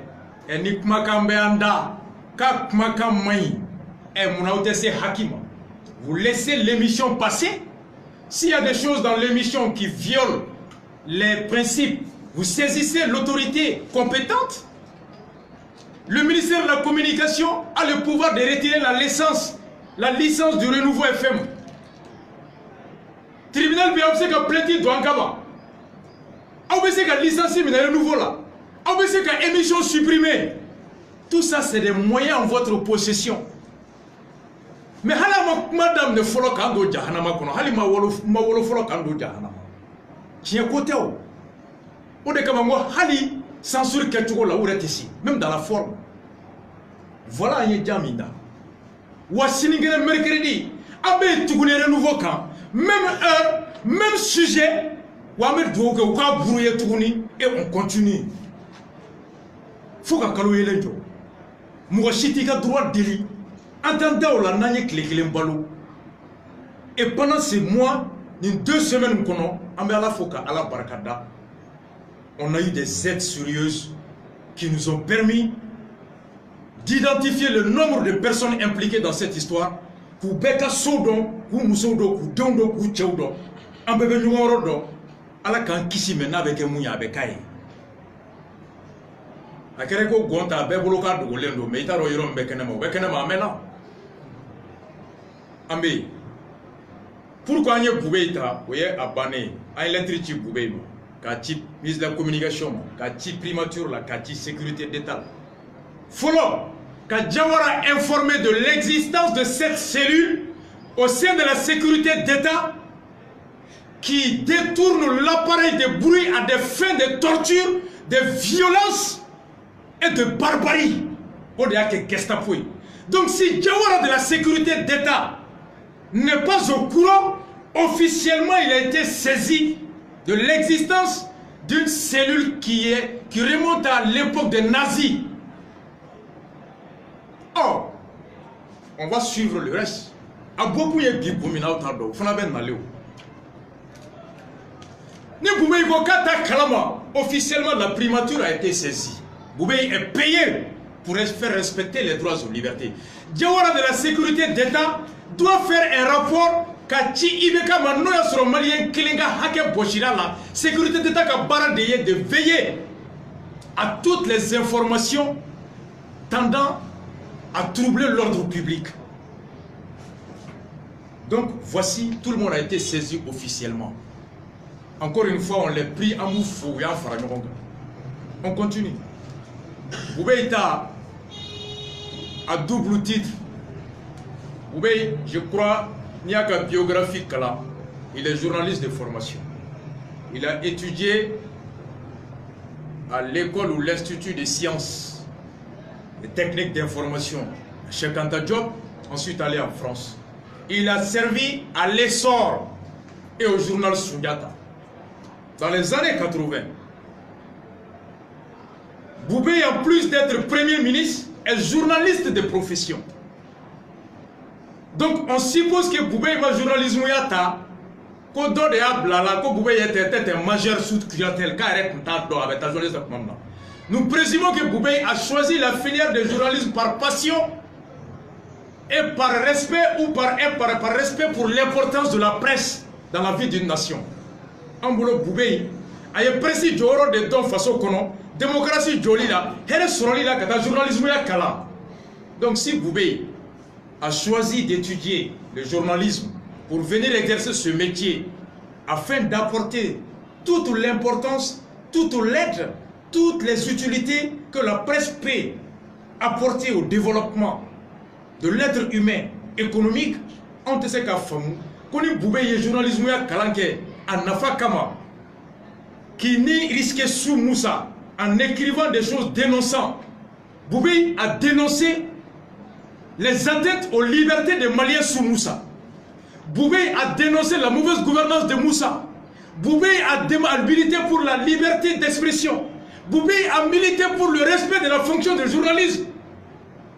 et Nikmakambe Anda, Kakmakamai, et Mounaoutese Hakima. Vous laissez l'émission passer. S'il y a des choses dans l'émission qui violent les principes, vous saisissez l'autorité compétente. Le ministère de la Communication a le pouvoir de retirer la licence du Renouveau FM. Tribunal Biamseka Pleti Douangaba. Aubeseka licencié mais le Renouveau là. Aubeseka émission supprimée. Tout ça c'est des moyens en votre possession. Mais madame ne follow kando jahanama kono hali ma wolo follow kando jahanama tient côté o de kama ngo hali censure ketugo la urete ici même dans la forme voilà un jamina wasiningere mercredi abe tugune renouveau kan même heure même sujet wa me dogo ko ka brouiller tuguni et on continue faut ka kalo yelenjo mo shiti ka droit délit. Et pendant ces mois, dans 2 semaines, on a eu des aides sérieuses qui nous ont permis d'identifier le nombre de personnes impliquées dans cette histoire. Pour Beka Sodon, pour Moussodo, pour Dondo, pour Tchaudo, en bébé Nouorodo, à la can Kissi mena avec un mouya avec Aïe. A Kereko Gonta, Beboloka de Golendo, Metaro Yorom Bekenemo, Bekenema Mela. Ambe, pourquoi on est Boubeita, vous êtes abonné à l'électricité Boubeima, Kati, ministre de la Communication, Kati primature, la Kati sécurité d'État. Follow, Kadjawara informé de l'existence de cette cellule au sein de la sécurité d'État qui détourne l'appareil de bruit à des fins de torture, de violence et de barbarie. Donc si Jawara de la sécurité d'État n'est pas au courant, officiellement il a été saisi de l'existence d'une cellule qui remonte à l'époque des nazis. Or, on va suivre le reste. Officiellement la primature a été saisie. Boubé est payé pour faire respecter les droits et libertés. Jawara de la sécurité d'État doit faire un rapport Kachi Ibeka Manoya sur Malien Kilinga Hake Boshira la sécurité d'État de veiller à toutes les informations tendant à troubler l'ordre public. Donc voici, tout le monde a été saisi officiellement. Encore une fois, on les prie en moufou et en faranyoronga. On continue. Boubeïta à double titre. Boubei, je crois, il n'y a qu'un biographique là. Il est journaliste de formation. Il a étudié à l'école ou l'Institut des sciences et techniques d'information à Cheikh Anta Diop, ensuite allé en France. Il a servi à l'essor et au journal Sundiata. Dans les années 80, Boubei, en plus d'être Premier ministre, est journaliste de profession. Donc on suppose que Boubei va journalisme yata ko dɔ de y'a bila la ko Boubé était un majeur sous clientèle k'a yɛrɛ tun t'a dɔn a bɛ taa journaliste tuma min na. Nous présumons que Boubé a choisi la filière de journalisme par passion et par respect ou par respect pour l'importance de la presse dans la vie d'une nation. En bolo Boubé a ye presse jɔyɔrɔ de dɔn faso kɔnɔ démocratie joli la hɛrɛ sɔrɔli la ka taa journalisme ya kalan. Donc si Boubé a choisi d'étudier le journalisme pour venir exercer ce métier afin d'apporter toute l'importance, toute l'aide, toutes les utilités que la presse peut apporter au développement de l'être humain économique, on te sait qu'à Famou, qu'on y Boubé y journalisme ya kalanke à Nafa Kama, qui n'y risquait sous Moussa en écrivant des choses dénonçant. Boubé a dénoncé les atteintes aux libertés des Maliens sous Moussa. Boubé a dénoncé la mauvaise gouvernance de Moussa. Boubé a milité pour la liberté d'expression. Boubé a milité pour le respect de la fonction de journalisme.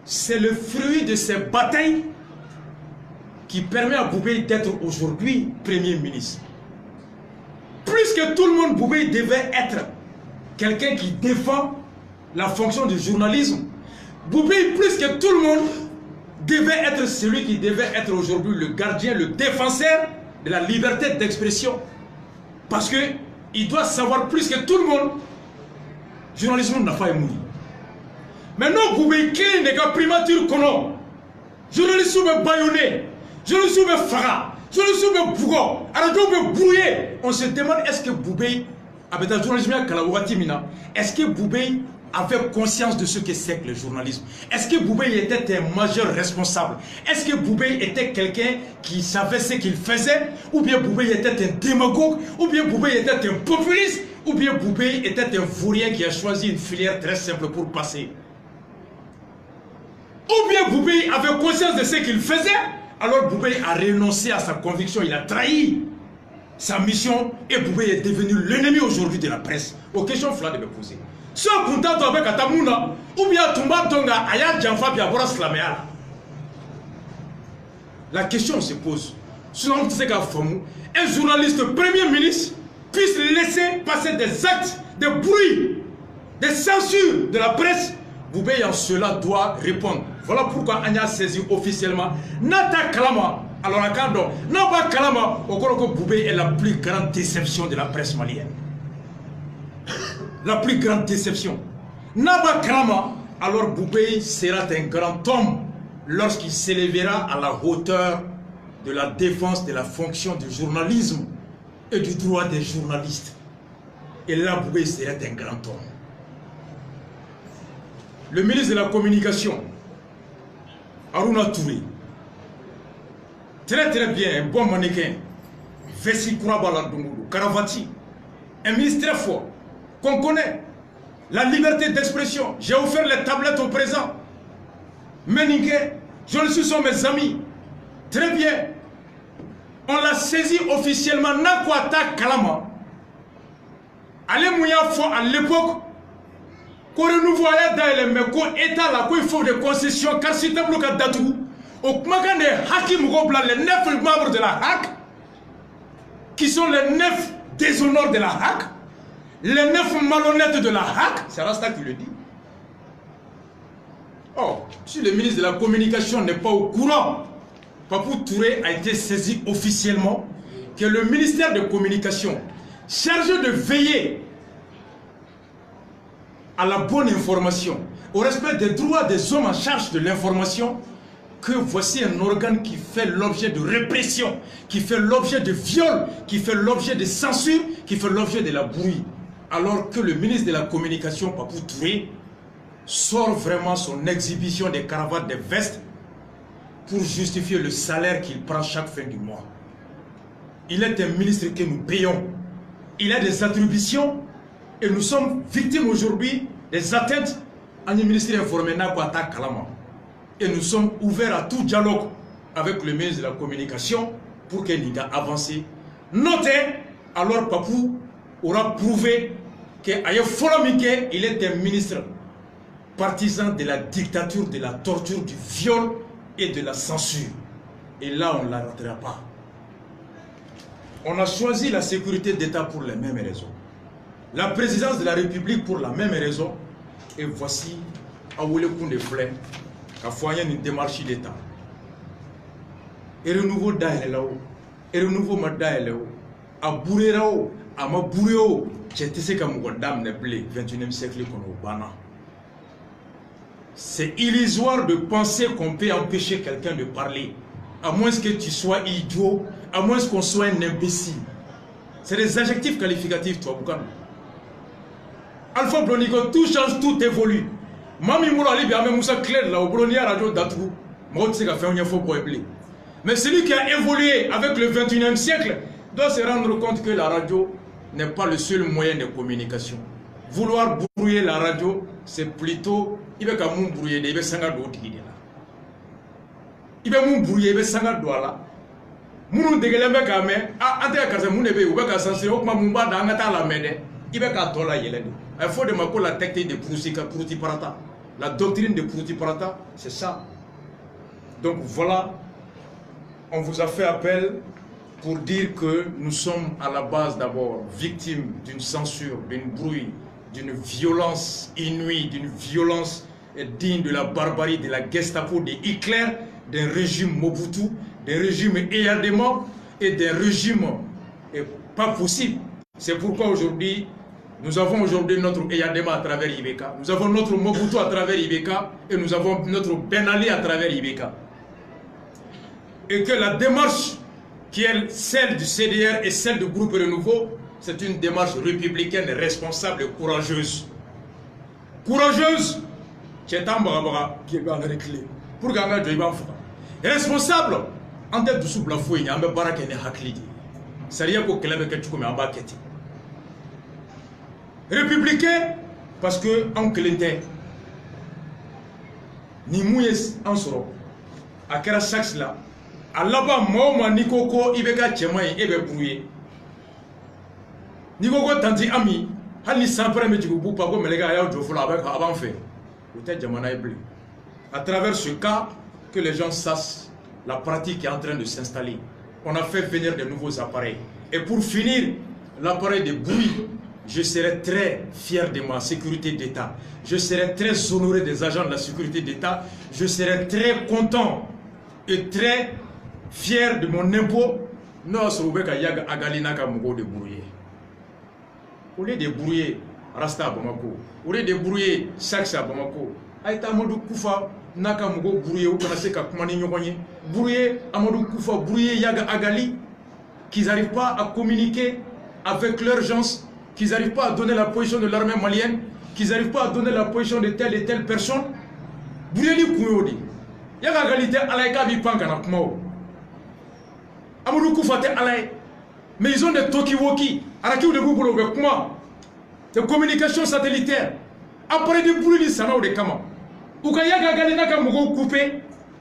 C'est le fruit de ces batailles qui permet à Boubé d'être aujourd'hui Premier ministre. Plus que tout le monde, Boubé devait être quelqu'un qui défend la fonction du journalisme. Boubé, plus que tout le monde, devait être celui qui devait être aujourd'hui le gardien, le défenseur de la liberté d'expression. Parce qu'il doit savoir plus que tout le monde, le journalisme n'a pas émoui. Maintenant, Boubé, qui est un primature qu'on journalisme est baïonné, journalisme est fara, journalisme est bougon, radio est brouillé. On se demande est-ce que Boubé, avec un journalisme à Kalawati, est-ce que Boubé avait conscience de ce que c'est que le journalisme? Est-ce que Boubé était un majeur responsable? Est-ce que Boubé était quelqu'un qui savait ce qu'il faisait? Ou bien Boubé était un démagogue? Ou bien Boubé était un populiste? Ou bien Boubé était un vaurien qui a choisi une filière très simple pour passer? Ou bien Boubé avait conscience de ce qu'il faisait? Alors Boubé a renoncé à sa conviction, il a trahi sa mission et Boubé est devenu l'ennemi aujourd'hui de la presse. Aux questions flà de me poser. Soit content avec Atamouna, ou bien Tumba Tonga, Aya Djanfa, Biabora Slaméa. La question se pose. Sinon, on sait qu'à Famou, un journaliste Premier ministre puisse laisser passer des actes de bruit, des censures de la presse. Boubé en cela doit répondre. Voilà pourquoi on a saisi officiellement Nata Kalama. Alors, Naba Kalama, au Koroko Boubé est la plus grande déception de la presse malienne. La plus grande déception. Naba Kalama, alors Boubé sera un grand homme lorsqu'il s'élèvera à la hauteur de la défense de la fonction du journalisme et du droit des journalistes. Et là, Boubé sera un grand homme. Le ministre de la Communication, Aruna Touré, très très bien, un bon mannequin, Vessi Kourabala Dungoulou, Karavati, un ministre très fort, qu'on connaît, la liberté d'expression. J'ai offert les tablettes au présent. Meningue, je sont mes amis. Très bien. On l'a saisi officiellement, Nakwata Kalama. Allez, Mouya Fo, à l'époque, qu'on renouveau à l'aide mais qu'on état là, qu'il faut des concessions, car si tu as bloqué Datou, au Kmakan de Hakim Gobla, les 9 membres de la HAC, qui sont les 9 déshonneurs de la HAC, les 9 malhonnêtes de la HAC, c'est Rasta qui le dit. Oh, si le ministre de la Communication n'est pas au courant, Papou Touré a été saisi officiellement que le ministère de Communication, chargé de veiller à la bonne information, au respect des droits des hommes en charge de l'information, que voici un organe qui fait l'objet de répression, qui fait l'objet de viol, qui fait l'objet de censure, qui fait l'objet de la brouille. Alors que le ministre de la Communication, Papou Touré, sort vraiment son exhibition des cravates, des vestes, pour justifier le salaire qu'il prend chaque fin du mois. Il est un ministre que nous payons. Il a des attributions et nous sommes victimes aujourd'hui des atteintes à un ministère informé Nakwata Kalama. Et nous sommes ouverts à tout dialogue avec le ministre de la Communication pour qu'il ait avancé. Notez, alors Papou aura prouvé qu'il est un ministre partisan de la dictature, de la torture, du viol et de la censure. Et là, on ne l'arrêtera pas. On a choisi la sécurité d'État pour les mêmes raisons. La présidence de la République pour la même raison. Et voici, à Oulekoun de Flé, qu'a foyé une démarche d'État. Et le nouveau Daïlao, et le nouveau Madaïlao, à Bourérao, à Mabouréo, j'étais ce que mon dame n'est plus, 21e siècle qu'on a au Bana. C'est illusoire de penser qu'on peut empêcher quelqu'un de parler, à moins que tu sois idiot, à moins qu'on soit un imbécile. C'est des adjectifs qualificatifs, toi, Boukano. Alpha Blonico, tout change, tout évolue. Mami Moura Libya, même Moussa Claire, là, au Bronia Radio Datou, moi, tu sais qu'a fait un info pour éblé. Mais celui qui a évolué avec le 21e siècle doit se rendre compte que la radio n'est pas le seul moyen de communication. Vouloir brouiller la radio, c'est plutôt il va comme brouiller, il va s'engager d'autres idées là. Il va brouiller, il va s'engager d'autres là. Mounou dégueulé comme ah ante akaza mounebe ou baka sanse okma mumba da ngata la mede. Il va qu'à tola yelene. Il faut de ma la technique de Prouti Parata. La doctrine de Prouti Parata, c'est ça. Donc voilà, on vous a fait appel pour dire que nous sommes à la base d'abord victimes d'une censure, d'une brouille, d'une violence inouïe, d'une violence digne de la barbarie, de la Gestapo, de Hitler, d'un régime Mobutu, d'un régime Eyadema et d'un régime pas possible. C'est pourquoi aujourd'hui, nous avons aujourd'hui notre Eyadema à travers Ibeka, nous avons notre Mobutu à travers Ibeka et nous avons notre Ben Ali à travers Ibeka. Et que la démarche qui est celle du CDR et celle du groupe Renouveau, c'est une démarche républicaine, responsable et courageuse. Courageuse, qui est un barabara, qui est dans les clés. Pour gagner de l'Ibanfra. Responsable, en tête de sous-blafou, il y a un barak et un haklidi. C'est rien pour que l'on ait comme un baquette. Républicain, parce que en clété, ni mouillés en soro, à quel sax là, à là-bas, moi, Nikoko, Ibeka, Tchemaï, Ebe Brouillé. Nikoko, Tanti Ami, Hani Sampre, Medjibou, Pako, Melega, Yao, Djofola, avec avant fait. Peut-être Jamana est bleu. À travers ce cas, que les gens sachent, la pratique est en train de s'installer. On a fait venir de nouveaux appareils. Et pour finir, l'appareil de bruit, je serai très fier de ma sécurité d'État. Je serai très honoré des agents de la sécurité d'État. Je serai très content et très fier de mon impôt. Non, c'est Oubeka Yaga Agalina Kamugo de brouiller. Au lieu de brouiller Rasta à Bamako, au lieu de brouiller Saxe à Bamako, Aïta Amadou Koufa, Nakamugo brouiller, ou connaissez Kakumani Nyoganye, brouiller Amadou Koufa, brouiller Yaga Agali, qu'ils n'arrivent pas à communiquer avec l'urgence, qu'ils n'arrivent pas à donner la position de l'armée malienne, qu'ils n'arrivent pas à donner la position de telle et telle personne. Brouiller les Kouyodi. Yaga Agalite Alaïka Bipankana Kumao. Amadou Koufa te Alaï. Mais ils ont des talkie-walkie. Araki ou de Google avec moi. Des communications satellitaires. Après des bruits, ça n'a pas de kama. Ou quand Yaga Galina Kamugo coupé.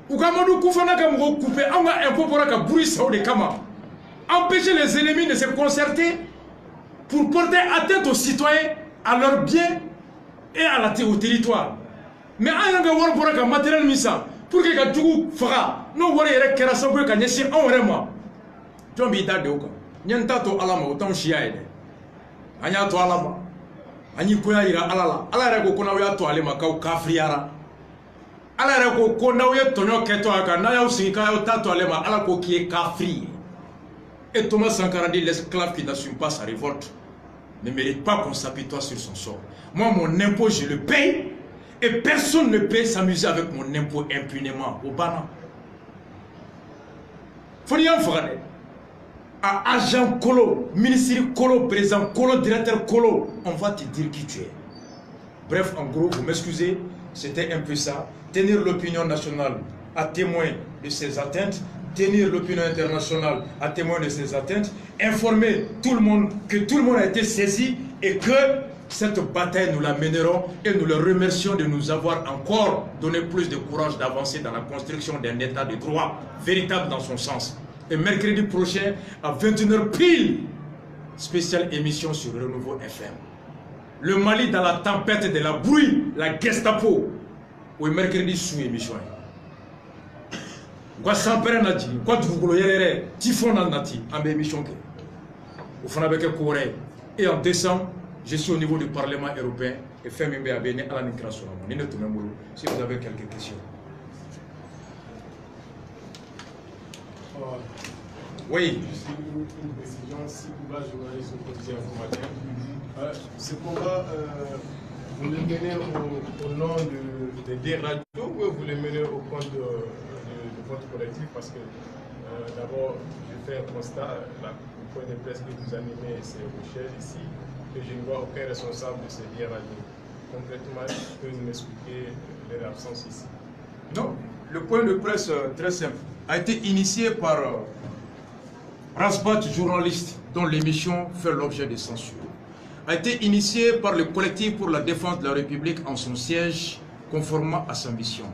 Ou quand Amadou Koufa n'a Kamugo coupé. On va un peu pour que bruit ça de kama. Empêcher les ennemis de se concerter pour porter atteinte aux citoyens, à leurs biens et au territoire. Mais on a un pour que matériel misa pour que les gens fera. Nous voyons que la sangle que nous sommes vraiment. John Bida de Oka. Nyanta to alama autant chiaide. Anya to alama. Anyi koya ira alala. Ala rego kona ya to alema ka kafriara. Ala rego kona ya tonyo keto aka na ya usinka ya tato alema ala ko qui est kafri. Et Thomas Sankara dit l'esclave qui n'assume pas sa révolte ne mérite pas qu'on s'apitoie sur son sort. Moi mon impôt je le paye et personne ne peut s'amuser avec mon impôt impunément au Bana. Faut y en faire. À agent Kolo, ministre Kolo, président Kolo, directeur Kolo, on va te dire qui tu es. Bref, en gros, vous m'excusez, c'était un peu ça. Tenir l'opinion nationale à témoin de ces atteintes, tenir l'opinion internationale à témoin de ces atteintes, informer tout le monde que tout le monde a été saisi et que cette bataille, nous la mènerons et nous le remercions de nous avoir encore donné plus de courage d'avancer dans la construction d'un état de droit véritable dans son sens. Et mercredi prochain, à 21h pile, spéciale émission sur Renouveau FM. Le Mali dans la tempête de la bruit, la Gestapo. Oui, mercredi sous émission. Quoi sans père nati, quoi tu voulais typhon nati, en émission. au Fanabeke Corée. Et en décembre, je suis au niveau du Parlement européen et Femimbe Abene à la Nikrasura. Si vous avez quelques questions. Oui. Juste une précision, si vous êtes journaliste au quotidien informateur, ce combat, vous le menez au nom de des radios ou vous le menez au compte de votre collectif? Parce que d'abord, je fais un constat, le point de presse que vous animez, c'est Rochelle ici, et je ne vois aucun responsable de ces 10 radios. Concrètement, pouvez-vous m'expliquer leur absence ici? Non, le point de presse très simple a été initié par Rasbat, journaliste dont l'émission fait l'objet de censure. A été initié par le collectif pour la défense de la République en son siège, conformément à sa mission.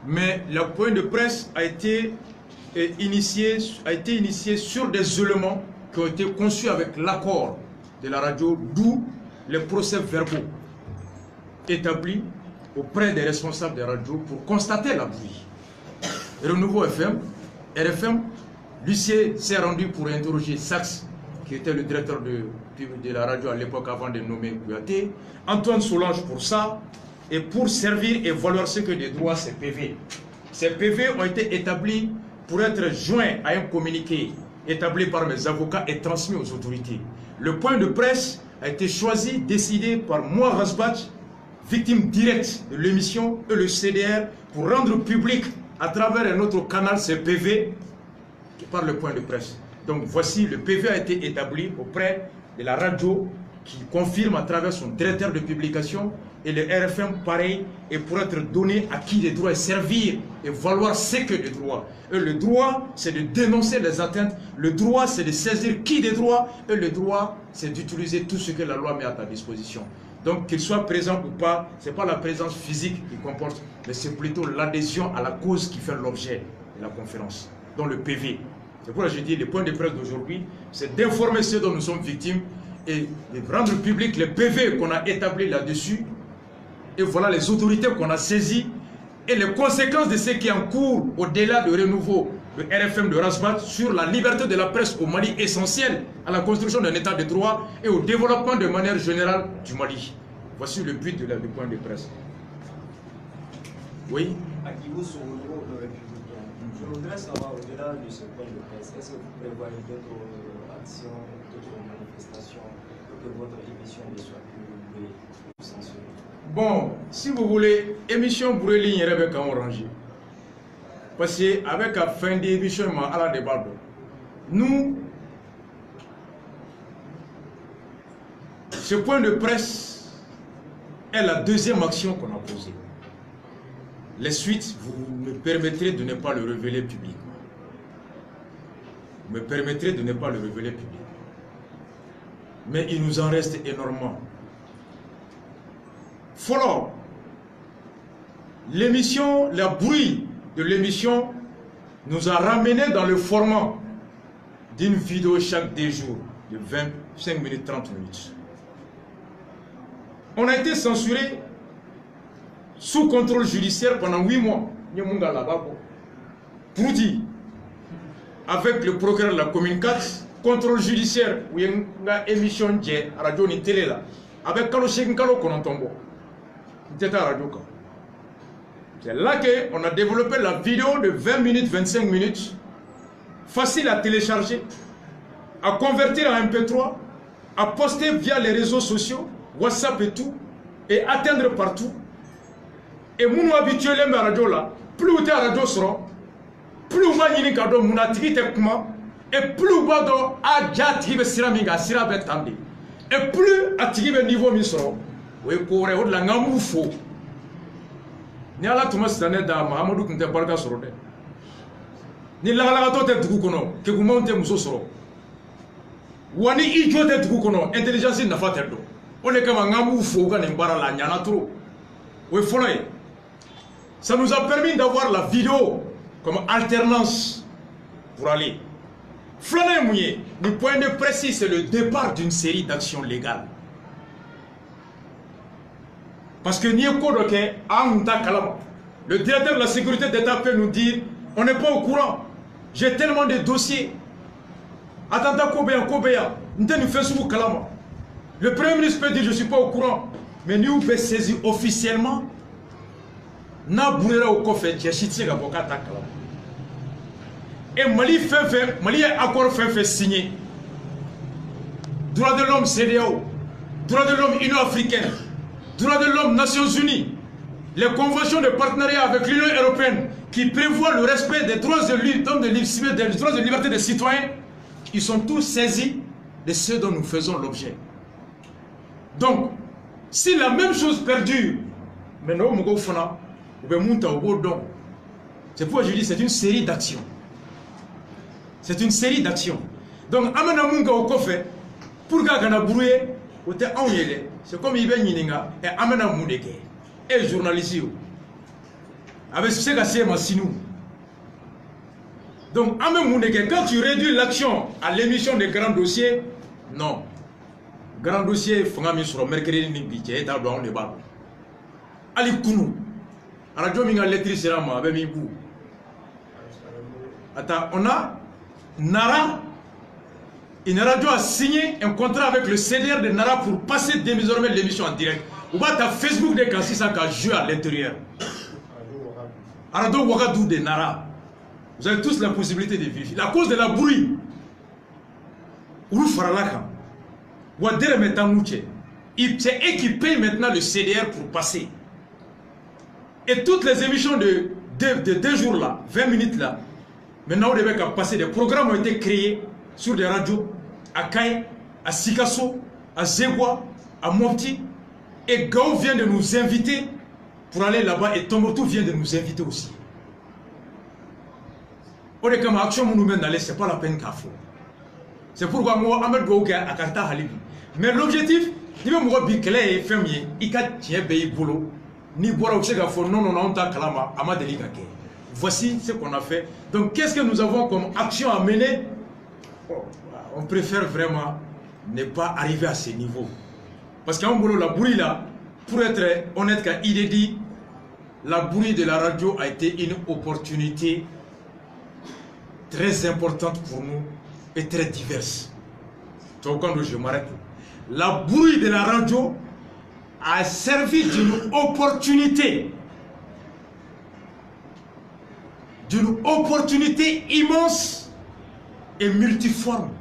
Mais le point de presse a été initié sur des éléments qui ont été conçus avec l'accord de la radio, d'où les procès-verbaux établis auprès des responsables des radios pour constater la bruit. Renouveau FM, RFM, l'huissier s'est rendu pour interroger Sax, qui était le directeur de la radio à l'époque avant de nommer Kouyaté, Antoine Solange pour ça, et pour servir et valoir ce que des droits ces PV. Ces PV ont été établis pour être joints à un communiqué établi par mes avocats et transmis aux autorités. Le point de presse a été choisi, décidé par moi, Rasbach, victime directe de l'émission, et le CDR, pour rendre public à travers un autre canal ces PV par le point de presse. Donc voici, le PV a été établi auprès de la radio qui confirme à travers son directeur de publication, et le RFM pareil, et pour être donné à qui les droits et servir et valoir ce que les droits. Et le droit, c'est de dénoncer les atteintes, le droit, c'est de saisir qui des droits, et le droit, c'est d'utiliser tout ce que la loi met à ta disposition. Donc qu'il soit présent ou pas, ce n'est pas la présence physique qui comporte, mais c'est plutôt l'adhésion à la cause qui fait l'objet de la conférence, dans le PV. C'est pourquoi je dis, le point de presse d'aujourd'hui, c'est d'informer ceux dont nous sommes victimes et de rendre public les PV qu'on a établis là-dessus. Et voilà les autorités qu'on a saisies et les conséquences de ce qui est en cours au-delà de renouveau, le RFM de Rasbat, sur la liberté de la presse au Mali, essentielle à la construction d'un état de droit et au développement de manière générale du Mali. Voici le but du point de presse. Oui. Je voudrais savoir, au-delà de ce point de presse, est-ce que vous prévoyez d'autres actions, d'autres manifestations pour que votre émission ne soit plus censurée? Bon, si vous voulez, émission brûlée, il y aurait qu'à ranger. Parce qu'avec la fin d'émission, à la débat, nous, ce point de presse est la deuxième action qu'on a posée. Les suites, vous me permettrez de ne pas le révéler publiquement. Vous me permettrez de ne pas le révéler publiquement. Mais il nous en reste énormément. Follow. L'émission, le bruit de l'émission nous a ramené dans le format d'une vidéo chaque 2 jours de 25 minutes, 30 minutes. On a été censuré sous contrôle judiciaire pendant 8 mois. Pour dire, avec le procureur de la commune 4, contrôle judiciaire, où il y a une émission de radio et télé là, avec Kalo Cheikh Kalo Konantombo. C'était à radio. C'est là qu'on a développé la vidéo de 20 minutes, 25 minutes, facile à télécharger, à convertir en MP3, à poster via les réseaux sociaux, WhatsApp et tout, et atteindre partout. Et mon habitué les radio là, plus vous êtes à radio sera, plus vous avez cadeau mon attribut techniquement, et plus vous avez adjati siraminga sirabe tandi, et plus attribut niveau misro, oui pour eux la ngamu faux. Ni ala tuma sitane da Mahamadou kunte barka soro de. Ni la la to te dugu kono, ke ku monte muso soro. Wani ijo te dugu kono, intelligence na fa terdo. On est comme ngamu faux ga ne bara la nyana trop. Oui follow. Ça nous a permis d'avoir la vidéo comme alternance pour aller. Flané mouillé, le point de précis, c'est le départ d'une série d'actions légales. Parce que le directeur de la sécurité d'État peut nous dire, on n'est pas au courant. J'ai tellement de dossiers. Attentat Kobeya, Facebook Kalama. Le Premier ministre peut dire je ne suis pas au courant. Mais nous pouvons saisir officiellement. Na bourrera au coffre, et Mali a accord fait signé. Droit de l'homme CEDEAO, droit de l'homme Union africaine, droit de l'homme Nations Unies, les conventions de partenariat avec l'Union européenne qui prévoient le respect des droits de l'homme, des droits de liberté des citoyens, ils sont tous saisis de ce dont nous faisons l'objet. Donc, si la même chose perdure, maintenant, c'est pourquoi je dis c'est une série d'actions. C'est une série d'actions. Donc, amena munga au coffre, pour gagner brouillé, c'est comme il y a et amena moudeke. Et journaliste, avec ce que c'est ma sinou. Donc, amena moudeke, quand tu réduis l'action à l'émission des grands dossiers, non. Grand dossier, il faut que sur le mercredi, il y a un débat. Ali Kounou. Radio Minga Letri Serama, avec Mibou. Attends, on a Nara. Une radio a signé un contrat avec le CDR de Nara pour passer désormais l'émission en direct. Ou bien ta Facebook de Kassisa qui a joué à l'intérieur. Radio Ouagadou de Nara. Vous avez tous la possibilité de vérifier. La cause de la bruit. Ourou Faralaka. Ouadere Metamouche. C'est eux qui payent maintenant le CDR pour passer. Et toutes les émissions de 2 jours là, 20 minutes là, maintenant on devait passer. Des programmes ont été créés sur des radios à Kaye, à Sikasso, à Zegwa, à Mopti. Et Gao vient de nous inviter pour aller là-bas et Tombotou vient de nous inviter aussi. On est comme action nous mène d'aller, c'est pas la peine qu'à faire. C'est pourquoi moi, Ahmed Gouke à Kanta Halibi. Mais l'objectif, il veut me dire que les fermiers, ils ont des boulot. Ni boire non, kalama, voici ce qu'on a fait. Donc, qu'est-ce que nous avons comme action à mener? On préfère vraiment ne pas arriver à ce niveau. Parce qu'en boulot, la bruit là, pour être honnête, quand il est dit, la bruit de la radio a été une opportunité très importante pour nous et très diverse. Donc, quand je m'arrête, la bruit de la radio a servi d'une opportunité immense et multiforme.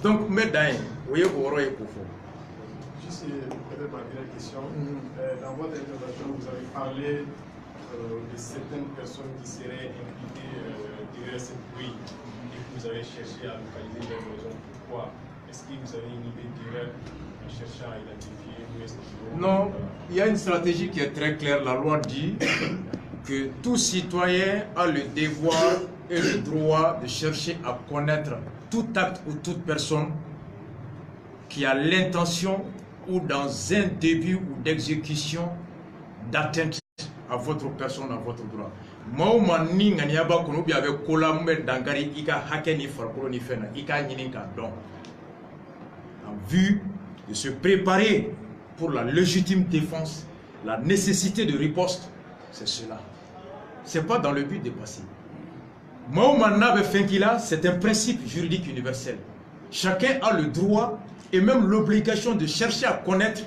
Donc, mesdames, voyez, juste peut-être ma dernière question. Dans votre intervention, vous avez parlé de certaines personnes qui seraient impliquées derrière cette bruit et que vous avez cherché à localiser les raisons. Pourquoi? Est-ce que vous avez une idée directe en cherchant à identifier où est-ce qu'ils vont? Non, il y a une stratégie qui est très claire. La loi dit que tout citoyen a le devoir et le droit de chercher à connaître tout acte ou toute personne qui a l'intention ou dans un début ou d'exécution d'atteinte à votre personne, à votre droit. Moi, ni nganiaba konubi avec kolambe dangari ika hakeni farkolo ni fena ika nyininka donc. En vue de se préparer pour la légitime défense, la nécessité de riposte, c'est cela. Ce n'est pas dans le but de passer. C'est un principe juridique universel. Chacun a le droit et même l'obligation de chercher à connaître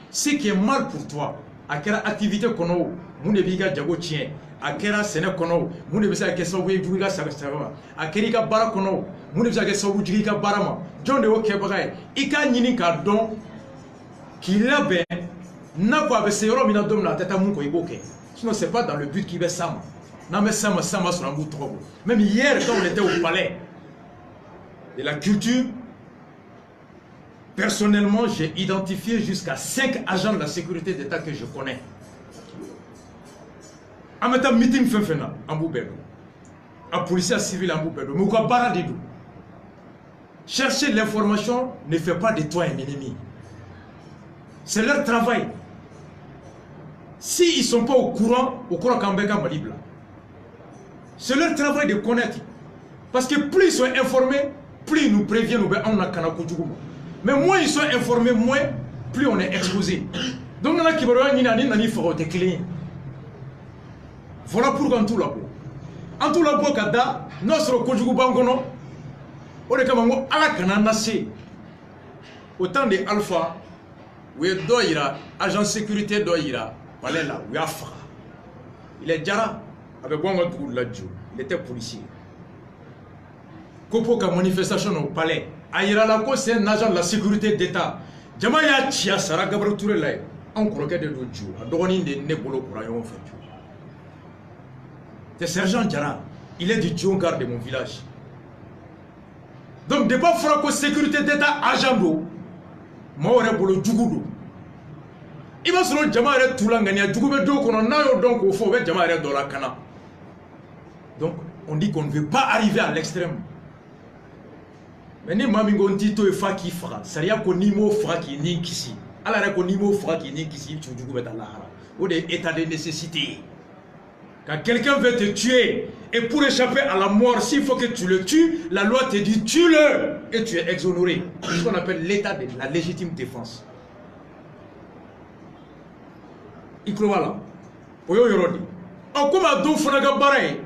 ce qui est mal pour toi. À quelle activité qu'on a, mon ébiga diago tient. À quelle sénat qu'on a, mon ébiga kesaoué duriga sagastava. À quelle bara qu'on a, mon ébiga kesaoué duriga barama. John de Okebagaï. Ika ninika don qui l'a bien n'a pas baissé au mina dom la tête à mon koiboke. Sinon, c'est pas dans le but qui va ça. Non, mais ça sur un bout trop. Même hier, quand on était au palais de la culture, personnellement, j'ai identifié jusqu'à 5 agents de la sécurité d'État que je connais. En mettant meeting fin en Boubédo, un policier civil en Boubédo, mais quoi baradidou. Chercher l'information ne fait pas de toi un ennemi. C'est leur travail. S'ils ne sont pas au courant qu'Ambeka Malibla, c'est leur travail de connaître. Parce que plus ils sont informés, plus ils nous préviennent. Mais moins ils sont informés, moins plus on est exposé. Donc, on a qui voilà pourquoi tout là-bas. en tout la bo kada no soro kojugu bangono o de kama ngo ala kana nase autant de Alpha ou doira agent sécurité doira palais là ou afa il est jara avec bongo tout la djo il était policier kopo ka manifestation au palais ayira la ko c'est un agent de la sécurité d'état jama ya chia sara Gabriel Touré là en croquet de djo adoni de nebolo kurayon fait c'est sergent Jara il est du Djongar de mon village donc de pas faire que sécurité d'état agent do mo wore bolo jugudo iba solo jama re tulangania jugube do kono nayo donc au fond jama re do la kana donc on dit qu'on ne veut pas arriver à l'extrême mais ni mami ngondi to e fa ki fra saria ko ni mo fra ki ni kisi ala re ko ni mo fra ki ni kisi tu jugube ta lahara ou de état de nécessité. Quand quelqu'un veut te tuer et pour échapper à la mort, s'il faut que tu le tues, la loi te dit tue-le et tu es exonéré. C'est ce qu'on appelle l'état de la légitime défense. Il croit là. Oyo yorodi. En comme à don fonaga baray.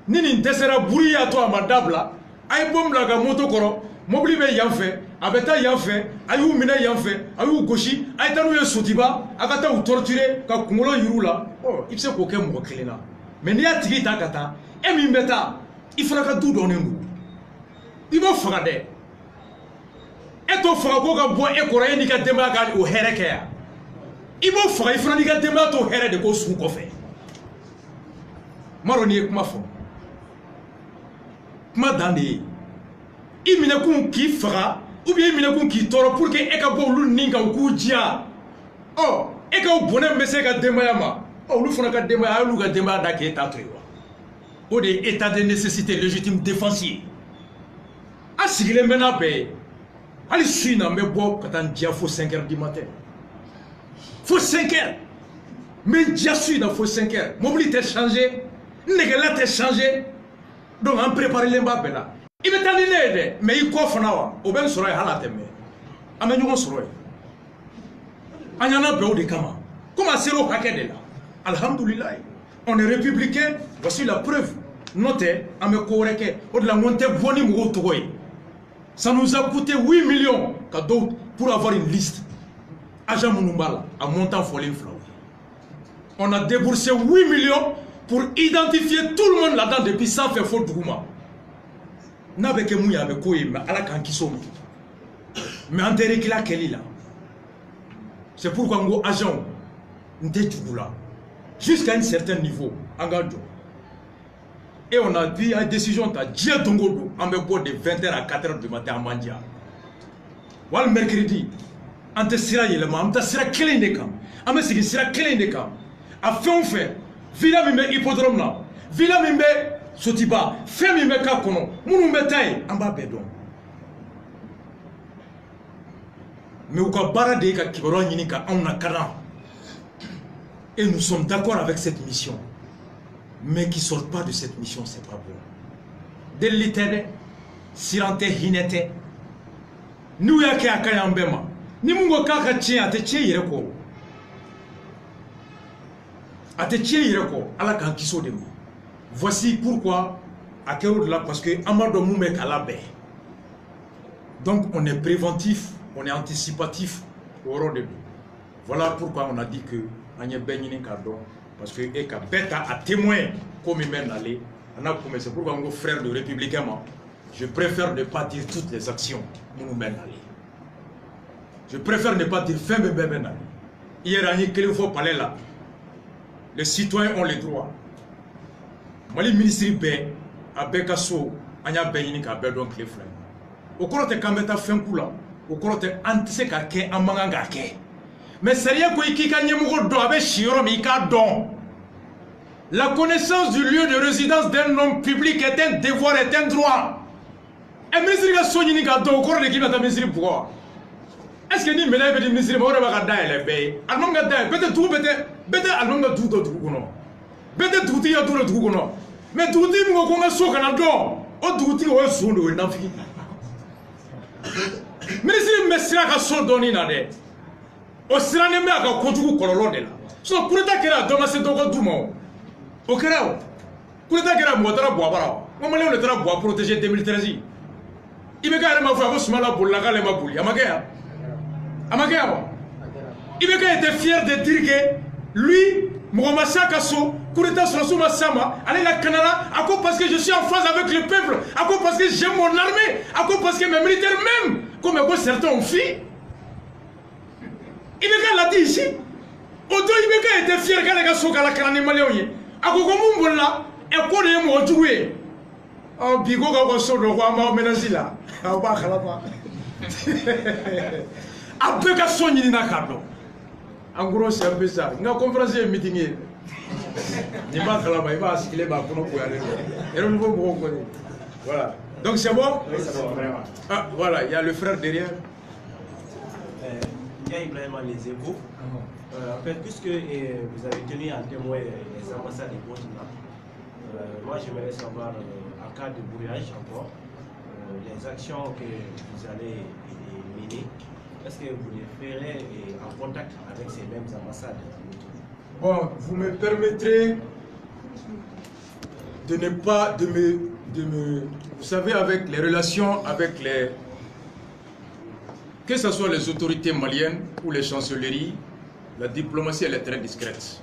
Nini desera bouri à toi madabla. Ay bom la ga moto koro. Mobili be yanfe. Abeta yanfe. Ayu mina yanfe. Ayu goshi. Ay tanu ye sotiba. Akata ou torturer. Ka kumolo yiru là. Oh, il sait qu'aucun mot clé là. Mais n'y a tigé ta kata. Et mi meta. Il fera que tout donner nous. Il va faire des. Et ton frère ko ga bois et koraye ni ka demba ga o hereke. Il va faire il fera ni ka demba to here de ko su ko fait. Maroni kuma fo. Kuma dande. Il mine kun ki fera ou bien il mine kun ki toro pour que e ka bo lu ninga ku dia. Oh, e ka bonne messe ka demba yama. Oh, nous faisons des débat, nous faisons des débats d'état ou des états de nécessité légitime défensier. Ah, si les menaces payent, allez, suis dans mes bois quand on dit qu'il faut 5 heures du matin. Faut 5 heures. Mais déjà suis dans faut 5 heures. Mobilité changé, négala t'es changé. Donc on prépare les mbabes là. Il me t'en mais il coiffe nawa. Au ben sera halate me. Amenyo sera. Anyana beau de kama. Comment c'est au paquet de là? Alhamdulillah, on est républicain, voici la preuve. Notez, à me correcter, au-delà de monter boni mourotoy. Ça nous a coûté 8 millions pour avoir une liste. Agent Mounumbala, à montant folie flow. On a déboursé 8 millions pour identifier tout le monde là-dedans depuis sans faire faute de Gouma. N'avec mouya avec quoi, mais à la kankisomi. Mais enterré qu'il a Kelly là. C'est pourquoi on a agent, là. Jusqu'à un certain niveau, et on a pris une décision de Dieu Dongodo, en me de 20h à 4h du matin à Mandia. Wal mercredi, on te sera yélément, on te sera clé de camp, on me sera clé de camp. A fait, villa mime hippodrome là, villa mime sotiba, fait mime kakono, mounou metaille, en bas bédon. Mais au cas baradé, qui va y avoir et nous sommes d'accord avec cette mission. Mais qui ne sortent pas de cette mission, c'est pas bon. Dès l'éternel, sirante hinete, nous yake akayambema, ni mungo kaka tien ate tien yireko. Ate tien yireko, ala kan kiso de nous. Voici pourquoi, à Kéro de là, parce que Amado Moumek à la baie. Donc on est préventif, on est anticipatif au rôle de nous. Voilà pourquoi on a dit que parce que Eka Beta a témoin comme il mène aller. C'est pourquoi mon frère de républicain, je préfère ne pas dire toutes les actions qui nous mènent aller. Je préfère ne pas dire fin de bébé. Hier, il faut parler là. Les citoyens ont les droits. Mali ministre B, à Bekasso, Anya Benik à Bedon Cleflin. Au cours de Kameta Fenkula, au cours de Antiseka Amangake. Mais c'est rien qui la connaissance du lieu de résidence d'un homme public est un devoir, est un droit. Et ministre a soigné au cours de qui va ministre pourquoi? Est-ce que ni médaille de ministre va regarder les baies? Allemand gardé, peut-être tout, peut-être allemand tout d'autres gouvernements. Peut-être tout y a tout le gouvernement. Mais tout dit mon qu'on a sauvé Canada. Oh tout dit on est son de l'Afrique. Ministre Messia a son donné nade. Au Sirane me a conjugu kololo de la. So pour ta kera doma se dogo dumo. O kera o. coup d'état qui a montré bois bara on malien le tra bois protéger 2013 il me carrément faire ko sumala bolla ka le mabuli amagaya il était fier de dire que lui Mohamassa Kasso coup d'état sur Souma Sama allez la Canada à cause parce que je suis en phase avec le peuple à cause parce que j'aime mon armée à cause parce que mes militaires même comme certains ont fait Ibeka l'a dit ici Auto Ibeka était fier quand les gars sont à la Canada malien à cause comme on là et quoi de moi jouer oh bigo ga so do roi ma menazila ah ba khalaba abeka sonyi na kado en gros c'est un peu ça nga conférence meeting ni ma khalaba il va assister ba kono ko aller et on va beaucoup voilà donc c'est bon oui c'est bon vraiment ah voilà il y a le frère derrière il y a Ibrahim les Échos en fait puisque vous avez tenu en témoin les ambassades et autres là moi j'aimerais savoir en cas de brouillage encore les actions que vous allez mener, est-ce que vous les ferez en contact avec ces mêmes ambassades? Bon, vous me permettrez de ne pas vous savez, avec les relations avec les, que ce soit les autorités maliennes ou les chancelleries, la diplomatie elle est très discrète.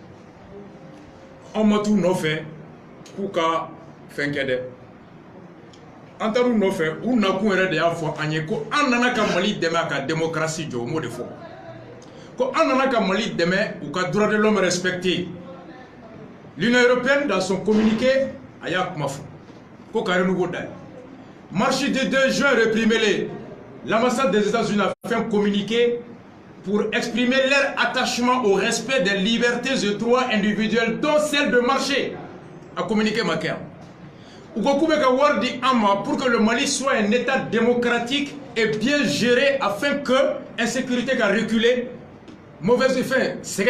On m'a tout fait, Kouka Fenkede. Antaru nofe una ku ere de afo anye ko anana ka Mali deme ka démocratie jo mo de fo ko anana ka Mali deme ou ka droit de l'homme respecté. L'Union européenne dans son communiqué aya kumafo ko ka renouveau dai marché de 2 juin réprimez-les. L'ambassade des États-Unis a fait un communiqué pour exprimer leur attachement au respect des libertés et droits individuels dont celle de marché a communiqué Macaire. Pour que le Mali soit un État démocratique et bien géré afin que l'insécurité a reculé, mauvaise effet, c'est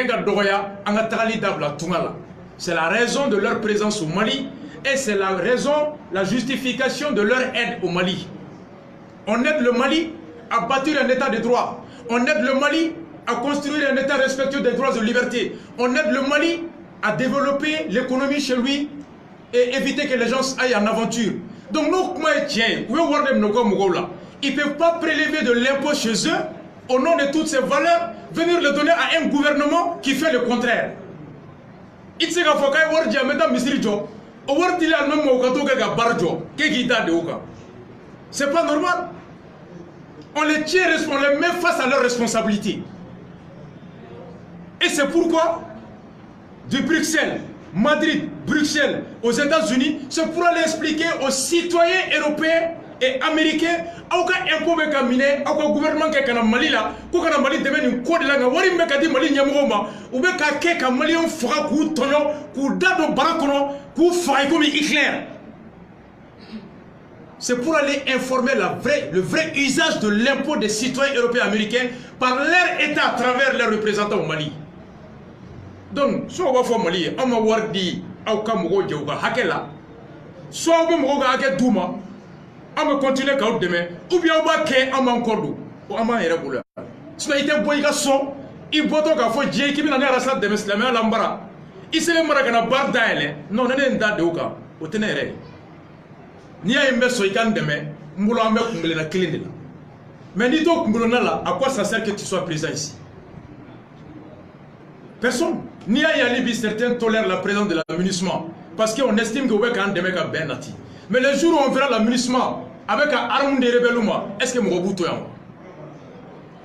la raison de leur présence au Mali et c'est la raison, la justification de leur aide au Mali. On aide le Mali à bâtir un État de droit. On aide le Mali à construire un État respectueux des droits et libertés. On aide le Mali à développer l'économie chez lui et éviter que les gens aillent en aventure. Donc nous, ils ne peuvent pas prélever de l'impôt chez eux au nom de toutes ces valeurs, venir le donner à un gouvernement qui fait le contraire. C'est pas normal. On les tient, on les met face à leurs responsabilités. Et c'est pourquoi, de Bruxelles, Madrid, Bruxelles, aux États-Unis, c'est pour aller expliquer aux citoyens européens et américains aucun impôt caminer, aucun gouvernement qui est en Mali là, qu'aucun Mali devient une code là, ou bien qu'à dire Mali nyamoma, ou bien qu'à Mali on fera coup tonneau, coup d'ado barakono, coup faille comme Hitler. C'est pour aller informer le vrai usage de l'impôt des citoyens européens et américains par leur État à travers leurs représentants au Mali. Donc, soit on va faire Mali, on va voir dit, aucun mot de Hakela, soit on va me regarder Douma, on va continuer comme demain, ou bien on va créer un mancordo, ou un man irrégulier. Sinon, il y a un boyga son, il voit qu'on faut dire qu'il y a un rassat de Meslamé à l'Ambara. Il s'est même marqué dans bar d'aile, non, on est un date de Oka, au Ténéré. Ni a un mec sur le camp demain, Moulan me kumble la clé de là. Mais ni toi kumble là, à quoi ça sert que tu sois présent ici? Personne. Ni à Libye, certains tolèrent la présence de l'amunissement parce qu'on estime que vous avez un démec à Benati. Mais le jour où on verra l'amunissement avec un arme de rebelles, est-ce que mon bout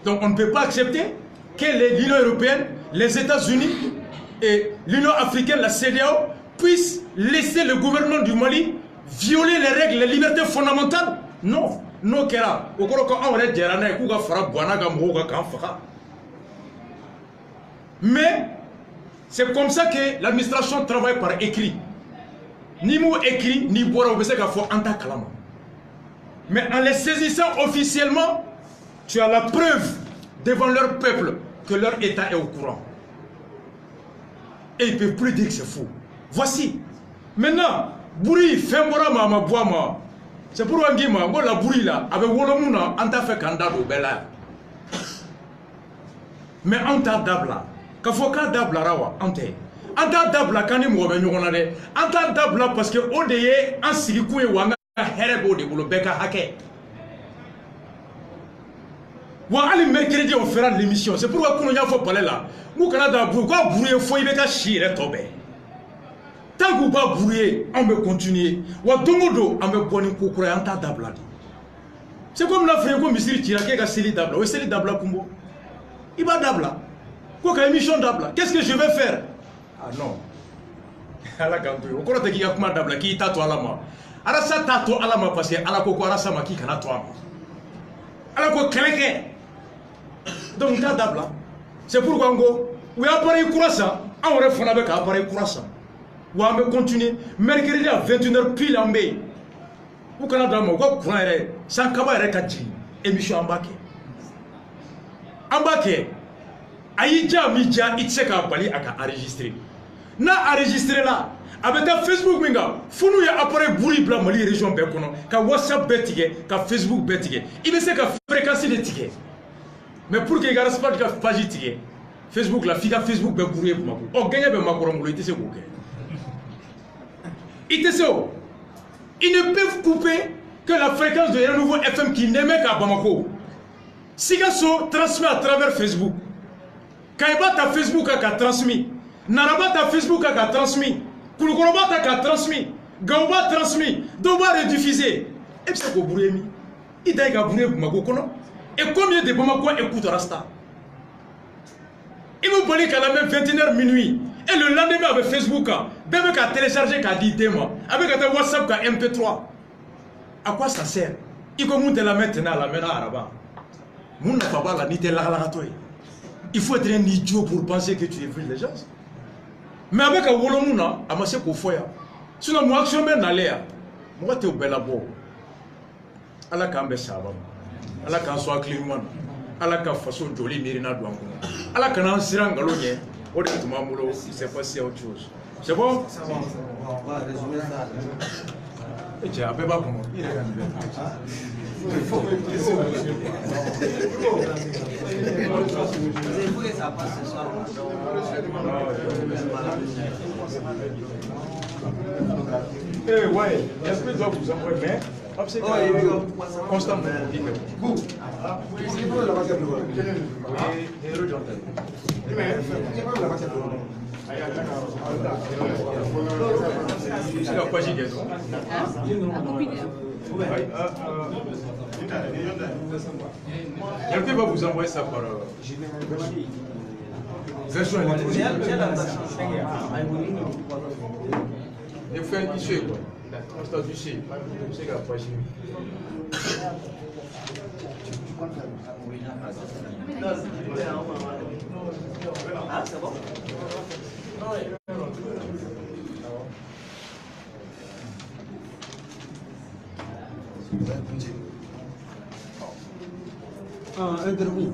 donc on ne peut pas accepter que l'Union européenne, les États-Unis et l'Union africaine, la CEDEAO, puissent laisser le gouvernement du Mali violer les règles, les libertés fondamentales. Non. Non, Kera. Mais c'est comme ça que l'administration travaille par écrit. Ni mot écrit, ni boire au anta kalama. Mais en les saisissant officiellement, tu as la preuve devant leur peuple que leur État est au courant. Et ils ne peuvent plus dire que c'est faux. Voici. Maintenant, Bouri, Fembora Mama Boama. C'est pour un guima, bon la Bouri là, avec Wolomuna, on t'a fait candidat au Bela. Mais on t'a d'abla. Kafoka d'abla rawa, on t'a. an t'a dabila k'an ni mɔgɔ bɛ ɲɔgɔn na dɛ an t'a dabila parce que o de ye an sigikun ye wa an ka hɛrɛ b'o de bolo bɛɛ ka hakɛ wa hali mercredi on fera l'émission c'est pourquoi kunu y'a fɔ palais la n'u kana da buru k'a buru ye fo i bɛ ka si yɛrɛ tɔ bɛɛ tant k'u b'a buru ye an bɛ continuer wa don o don an bɛ bɔ ni ko kura ye an t'a dabila de c'est comme n'a fɔ ye ko misiri cira k'e ka seli dabila o ye seli dabila kun bɔ i b'a dabila ko ka émission dabila qu'est-ce que je vais faire ah non ala k'an to yen o kɔrɔ tɛ k'i ka kuma dabila k'i ta to ala ma alasa t'a to ala ma parce que ala ko alasa ma k'i kana to a ma ala ko kɛlɛ kɛ donc t'a dabila c'est pourquoi n ko u y'a appareil kura san an yɛrɛ fana bɛ ka appareil kura san wa an bɛ continuer mercredi à 21h pile an bɛ yen u kana d'an ma u ka courant yɛrɛ san kaba yɛrɛ ka jigin émission an b'a kɛ an b'a kɛ a y'i diya a m'i diya i tɛ se k'a bali a ka enregistrer n'a enregistré la a bɛ taa Facebook min kan fo n'u ye appareil buri bila Mali région bɛɛ kɔnɔ ka WhatsApp bɛɛ tigɛ ka Facebook bɛɛ tigɛ i bɛ se ka fréquence de tigɛ mais pour que i ka respect ka page tigɛ Facebook la f'i ka Facebook bɛɛ buru ye Bamako ɔ gɛɲɛ bɛ Makɔrɔ bolo i tɛ se k'o kɛ i tɛ se o ils ne peuvent couper que la fréquence de Renouveau FM qui n'émet qu'à Bamako Sikasso transmet à travers Facebook Kaiba ta Facebook a transmis Naraba ta Facebook a transmis Kulukoroba ta transmis Gaouba transmis Doba rediffusé et c'est quoi Bouremi il a gagné Bamako kono et combien de Bamako écoutent Rasta il me parlait qu'à la même 21h minuit et le lendemain avec Facebook même qu'à télécharger qu'à dit thème avec un WhatsApp qu'à MP3 à quoi ça sert il faut la maintenant la main arabe mon n'a pas la nité la il faut être un idiot pour penser que tu évites les gens mais avec un wolomuna à ma seko foya sinon moi action ben aller moi te bela bo ala kambe saba ala kan so akliman ala ka façon joli mirina do anko ala kana sira ngalo nye o de tuma mulo c'est pas si autre chose c'est bon on va résumer ça et tu as pas comment il est il faut que ça passe ce soir eh ouais est-ce que doit vous envoyer mais constamment quelqu'un va vous envoyer ça par version électronique. Il fait un ici quoi. Constat du C. C'est la page. Ah, c'est bon? Interview.